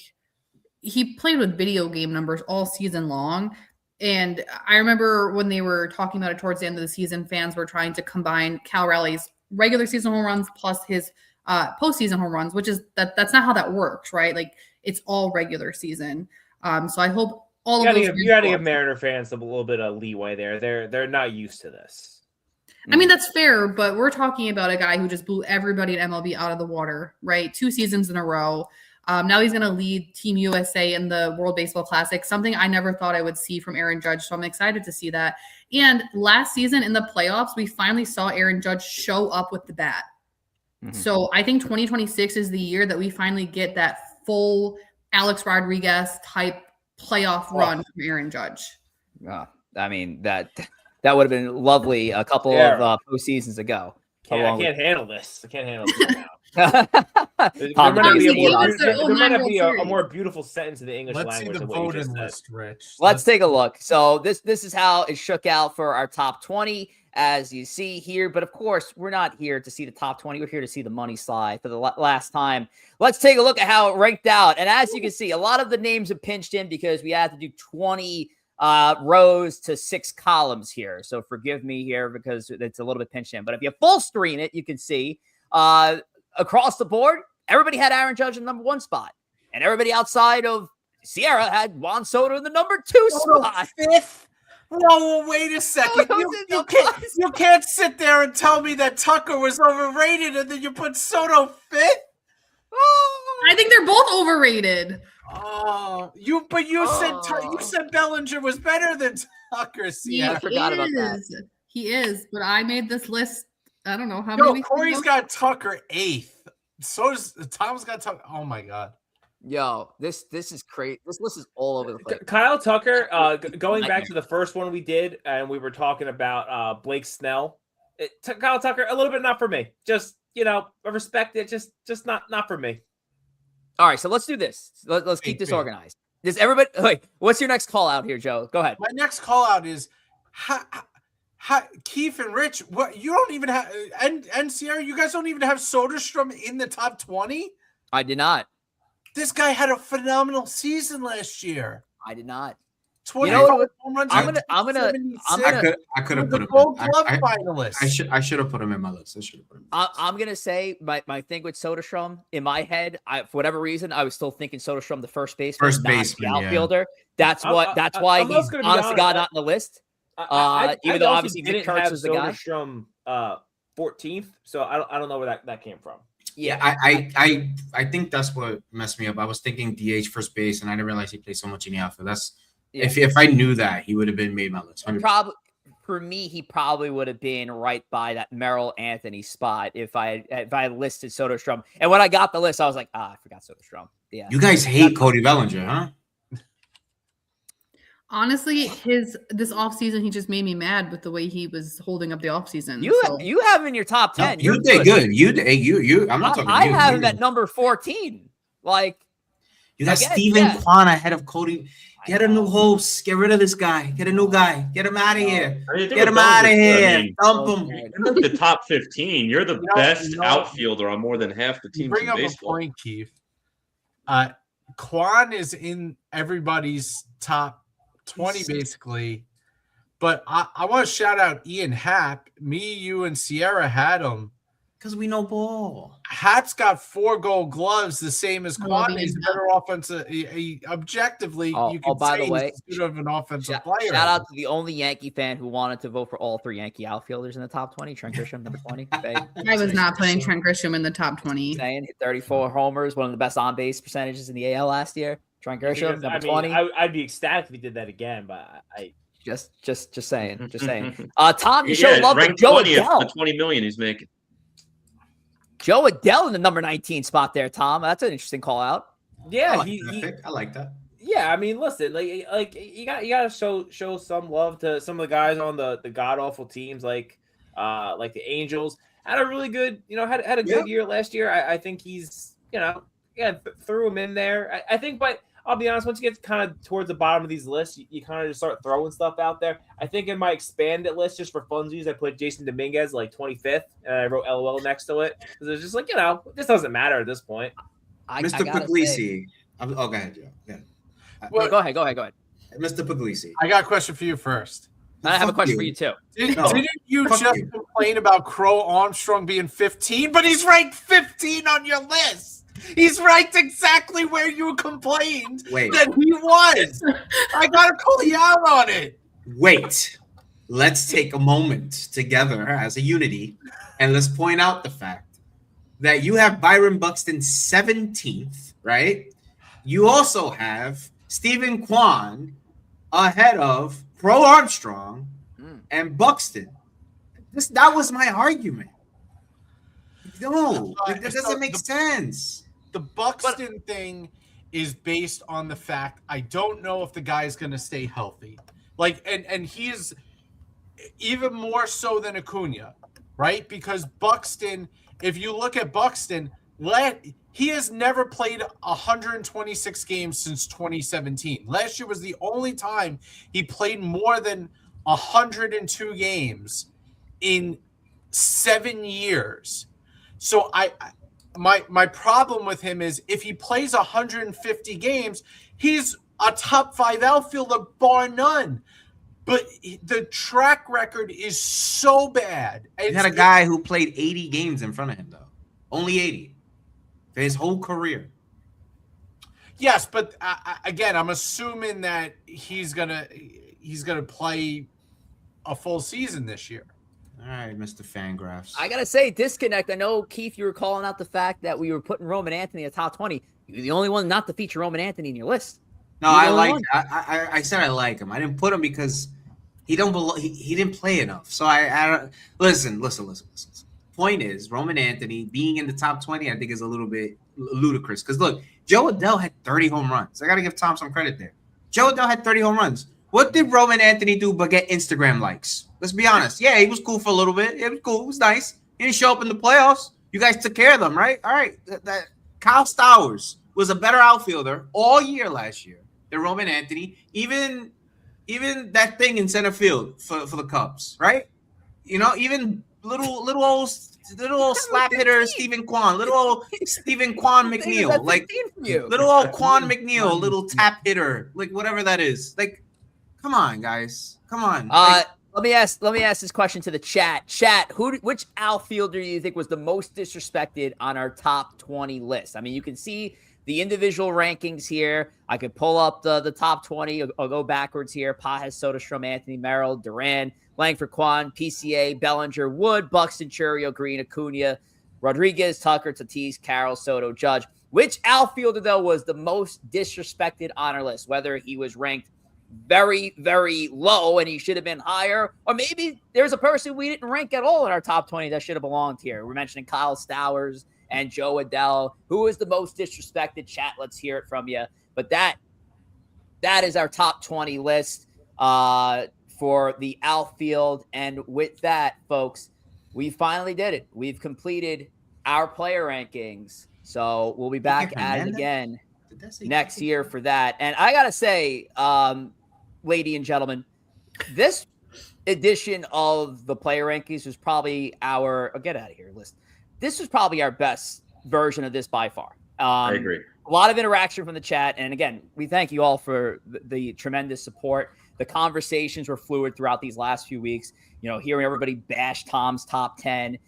he played with video game numbers all season long. And I remember when they were talking about it towards the end of the season, fans were trying to combine Cal Raleigh's regular season home runs plus his postseason home runs, which is that's not how that works, right? Like, it's all regular season. So I hope all of those. You got to give Mariner fans a little bit of leeway there. They're not used to this. I mean, that's fair, but we're talking about a guy who just blew everybody at MLB out of the water, right? 2 seasons in a row. Now he's going to lead Team USA in the World Baseball Classic, something I never thought I would see from Aaron Judge. So I'm excited to see that. And last season in the playoffs, we finally saw Aaron Judge show up with the bat. Mm-hmm. So I think 2026 is the year that we finally get that full Alex Rodriguez type playoff run from Aaron Judge. I mean, that would have been lovely a couple of postseasons ago. I can't handle this. I can't handle this right now. There might not be a more beautiful sentence in the English language. Let's see the voting list, Rich. Let's take a look. So this is how it shook out for our top 20, as you see here. But of course, we're not here to see the top 20. We're here to see the money slide for the last time. Let's take a look at how it ranked out. And as you can see, a lot of the names have pinched in because we had to do 20 rows to 6 columns here. So forgive me here because it's a little bit pinched in. But if you full screen it, you can see across the board, everybody had Aaron Judge in the number 1 spot. And everybody outside of Ciarra had Juan Soto in the number 2 spot. 5th? Whoa, wait a second. You can't sit there and tell me that Tucker was overrated and then you put Soto 5th? I think they're both overrated. Oh, you said Bellinger was better than Tucker. I forgot about that. He is, but I made this list. I don't know how many weeks Corey's got Tucker 8th. So does Tom's got Tucker. Oh my god. Yo, this is crazy. This list is all over the place. Kyle Tucker, going back to the first one we did, and we were talking about Blake Snell. Kyle Tucker, a little bit not for me. Just, I respect it. Just not for me. All right, so let's do this. Let's keep this organized. Does everybody? Wait, what's your next call out here, Joe? Go ahead. My next call out is KEEF and Rich. What, you don't even have and Ciarra, you guys don't even have Soderstrom in the top 20? I did not. This guy had a phenomenal season last year. I did not. 20 home runs. I could have put him. Gold Glove finalist. I should have put him in my list. I'm gonna say my thing with Soderstrom in my head. For whatever reason, I was still thinking Soderstrom, the first baseman, the outfielder. Yeah. That's why he's honestly not on the list. Even though obviously Vic Kurtz was the guy. Soderstrom 14th, so I don't know where that came from. Yeah, I think that's what messed me up. I was thinking DH first base, and I didn't realize he played so much in the outfield. That's if I knew that, he would have been made my list. 100%. Probably for me, he probably would have been right by that Merrill Anthony spot if I listed Soderstrom. And when I got the list, I was like, I forgot Soderstrom. Yeah, you guys hate Cody Bellinger, huh? Honestly, this offseason, he just made me mad with the way he was holding up the offseason. You have him in your top 10. No, you did good. You. I'm not talking. I have him at number 14. Like, you got Steven Kwan ahead of Cody. Get a new host. Get rid of this guy. Get a new guy. Get him out of here. Get him out of here. Dump him. You're the top 15. You're the best outfielder on more than half the teams in baseball. Bring up a point, KEEF. Kwan is in everybody's top 20 basically, But I want to shout out Ian Happ. Me, you, and Ciarra had him. Because we know ball. Happ's got 4 Gold Gloves, the same as I love Quan. He's a Ian better offensive. Objectively, you can by say the way, he's good of an offensive player. Shout out to the only Yankee fan who wanted to vote for all 3 Yankee outfielders in the top 20. Trent Grisham, number 20. I was not putting Trent Grisham in the top 20. Saying hit 34 homers, one of the best on-base percentages in the AL last year. Trent Grisham, number 20. I'd be ecstatic if he did that again, but I just saying. Tom, you showed love to ranked Joe 20th Adell. for the 20 million he's making. Joe Adell in the number 19 spot there, Tom. That's an interesting call out. yeah, I like that. Yeah, I mean, listen, like you gotta show some love to some of the guys on the god awful teams, like the Angels. Had a really good, had a good year last year. I think he's, threw him in there. I think, but I'll be honest, once you get kind of towards the bottom of these lists, you kind of just start throwing stuff out there. I think in my expanded list, just for funsies, I put Jason Dominguez like 25th, and I wrote LOL next to it because it's just like, this doesn't matter at this point. Mr. Pugliese. Go ahead, Joe. Yeah. Well, go ahead. Mr. Pugliese. I got a question for you first. I have a question for you too. Didn't you just complain about Crow Armstrong being 15, but he's ranked 15 on your list? He's ranked exactly where you complained that he was. I got to call you out on it. Wait. Let's take a moment together as a unity, and let's point out the fact that you have Byron Buxton 17th, right? You also have Stephen Kwan ahead of Crow Armstrong and Buxton. That was my argument. No, that doesn't make sense. The Buxton thing is based on the fact I don't know if the guy is going to stay healthy. And he is even more so than Acuna, right? Because Buxton, if you look at Buxton, he has never played 126 games since 2017. Last year was the only time he played more than 102 games in 7 years. So my problem with him is if he plays 150 games, he's a top 5 outfielder bar none. But the track record is so bad. He had a guy who played 80 games in front of him, though. Only 80 for his whole career. Yes, but again, I'm assuming that he's gonna play a full season this year. All right, Mr. Fangraphs. I gotta say, disconnect. I know, Keith, you were calling out the fact that we were putting Roman Anthony in the top 20. You're the only one not to feature Roman Anthony in your list. No, I said I like him. I didn't put him because he didn't play enough. So I listen. Point is, Roman Anthony being in the top 20, I think, is a little bit ludicrous. Because look, Joe Adell had 30 home runs. I got to give Tom some credit there. Joe Adell had 30 home runs. What did Roman Anthony do but get Instagram likes? Let's be honest. Yeah, he was cool for a little bit. It was cool. It was nice. He didn't show up in the playoffs. You guys took care of them, right? All right. That Kyle Stowers was a better outfielder all year last year than Roman Anthony. Even that thing in center field for the Cubs, right? Even little old slap hitter Stephen Kwan, little old Stephen Kwan McNeil, like little old Kwan McNeil, little tap hitter, like whatever that is. Like, come on, guys, come on. Let me ask this question to the chat. Chat, which outfielder do you think was the most disrespected on our top 20 list? I mean, you can see the individual rankings here. I could pull up the top 20. I'll go backwards here. Pages, Soderstrom, Anthony Merrill, Duran, Langford, Kwan, PCA, Bellinger, Wood, Buxton, Churio, Green, Acuna, Rodriguez, Tucker, Tatis, Carroll, Soto, Judge. Which outfielder, though, was the most disrespected on our list? Whether he was ranked very, very low and he should have been higher, or maybe there's a person we didn't rank at all in our top 20 that should have belonged here. We're mentioning Kyle Stowers and Joe Adell. Who is the most disrespected? Chat, let's hear it from you. But that is our top 20 list for the outfield. And with that, folks, we finally did it. We've completed our player rankings. So we'll be back at it again next year for that. And I got to say, ladies and gentlemen, this edition of the player rankings was probably get out of here list. This was probably our best version of this by far. I agree. A lot of interaction from the chat. And again, we thank you all for the tremendous support. The conversations were fluid throughout these last few weeks. You know, hearing everybody bash Tom's top 10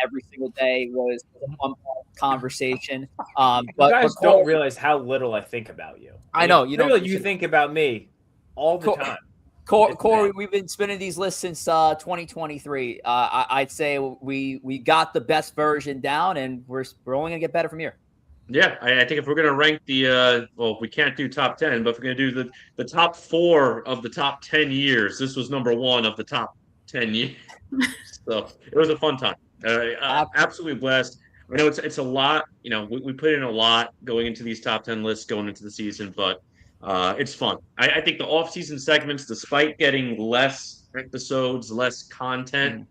every single day was a fun part of the conversation. You guys don't realize how little I think about you. I know. You think about me all the time. Corey, we've been spinning these lists since 2023. I'd say we got the best version down, and we're only gonna get better from here. Yeah, I think if we're gonna rank the we can't do top 10, but if we're gonna do the top 4 of the top 10 years, this was number 1 of the top 10 years. So it was a fun time. Absolutely blessed. I know it's a lot. You know, we put in a lot going into these top 10 lists going into the season, but it's fun. I think the off-season segments, despite getting less episodes, less content,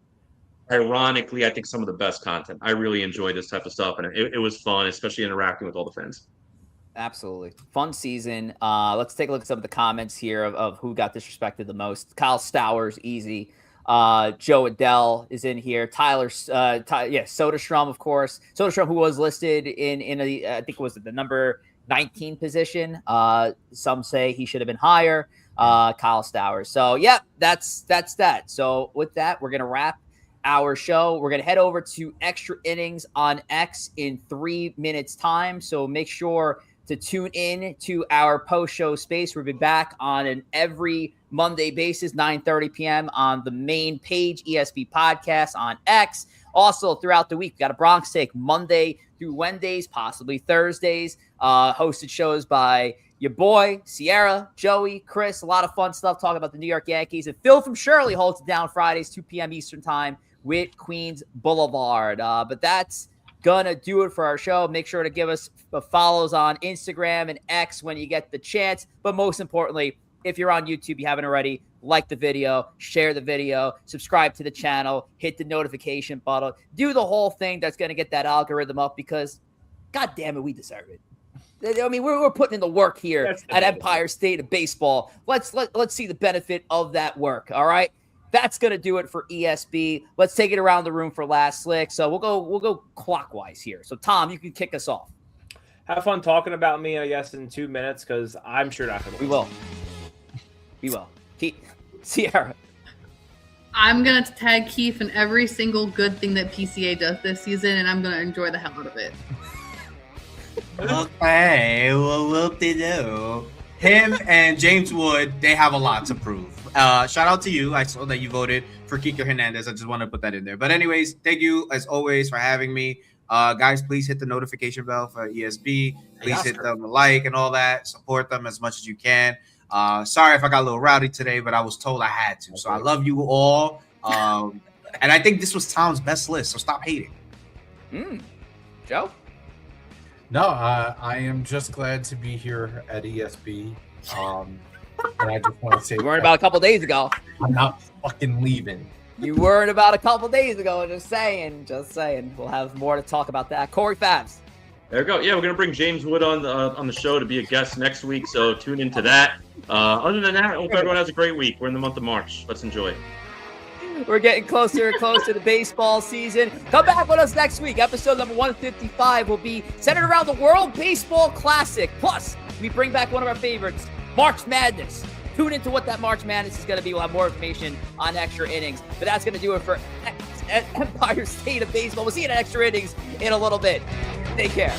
ironically, I think some of the best content. I really enjoy this type of stuff, and it was fun, especially interacting with all the fans. Absolutely. Fun season. Let's take a look at some of the comments here of who got disrespected the most. Kyle Stowers, easy. Joe Adele is in here. Tyler, Soderstrom, of course. Soderstrom, who was listed in I think it was the number 19 position. Some say he should have been higher. Kyle Stowers. So, yeah, that's that. So, with that, we're going to wrap our show. We're going to head over to Extra Innings on X in 3 minutes time. So, make sure to tune in to our post-show space. We'll be back on an every Monday basis, 9:30 p.m. on the main page, ESB Podcast on X. Also, throughout the week, we got a Bronx Take Monday through Wednesdays, possibly Thursdays. Hosted shows by your boy, Ciarra, Joey, Chris. A lot of fun stuff talking about the New York Yankees. And Phil from Shirley holds it down Fridays, 2 p.m. Eastern Time with Queens Boulevard. But that's gonna do it for our show. Make sure to give us follows on Instagram and X when you get the chance. But most importantly, if you're on YouTube, you haven't already, like the video, share the video, subscribe to the channel, hit the notification button, do the whole thing that's going to get that algorithm up because, God damn it, we deserve it. I mean, we're putting in the work here at Empire State of Baseball. Let's see the benefit of that work. All right, that's going to do it for ESB. Let's take it around the room for last slick. So we'll go clockwise here. So Tom, you can kick us off. Have fun talking about me, I guess, in 2 minutes because I'm sure not going to. We will. Ciarra. I'm going to tag KEEF in every single good thing that PCA does this season, and I'm going to enjoy the hell out of it. Okay, well, whoop-de-doo. Him and James Wood, they have a lot to prove. Shout out to you. I saw that you voted for Kike Hernandez. I just want to put that in there. But anyways, thank you, as always, for having me. Guys, please hit the notification bell for ESB. Please hit them a like and all that. Support them as much as you can. Sorry if I got a little rowdy today, but I was told I had to. So I love you all. And I think this was Tom's best list, so stop hating. Joe? No, I am just glad to be here at ESB. And I just want to say, you weren't about a couple days ago. I'm not fucking leaving. You weren't about a couple days ago. Just saying. We'll have more to talk about that. Corey Favs. There we go. Yeah, we're going to bring James Wood on the show to be a guest next week, so tune into that. Other than that, I hope everyone has a great week. We're in the month of March. Let's enjoy it. We're getting closer and closer to baseball season. Come back with us next week. Episode number 155 will be centered around the World Baseball Classic. Plus, we bring back one of our favorites, March Madness. Tune into what that March Madness is going to be. We'll have more information on Extra Innings. But that's going to do it for Empire State of Baseball. We'll see you in Extra Innings in a little bit. Take care.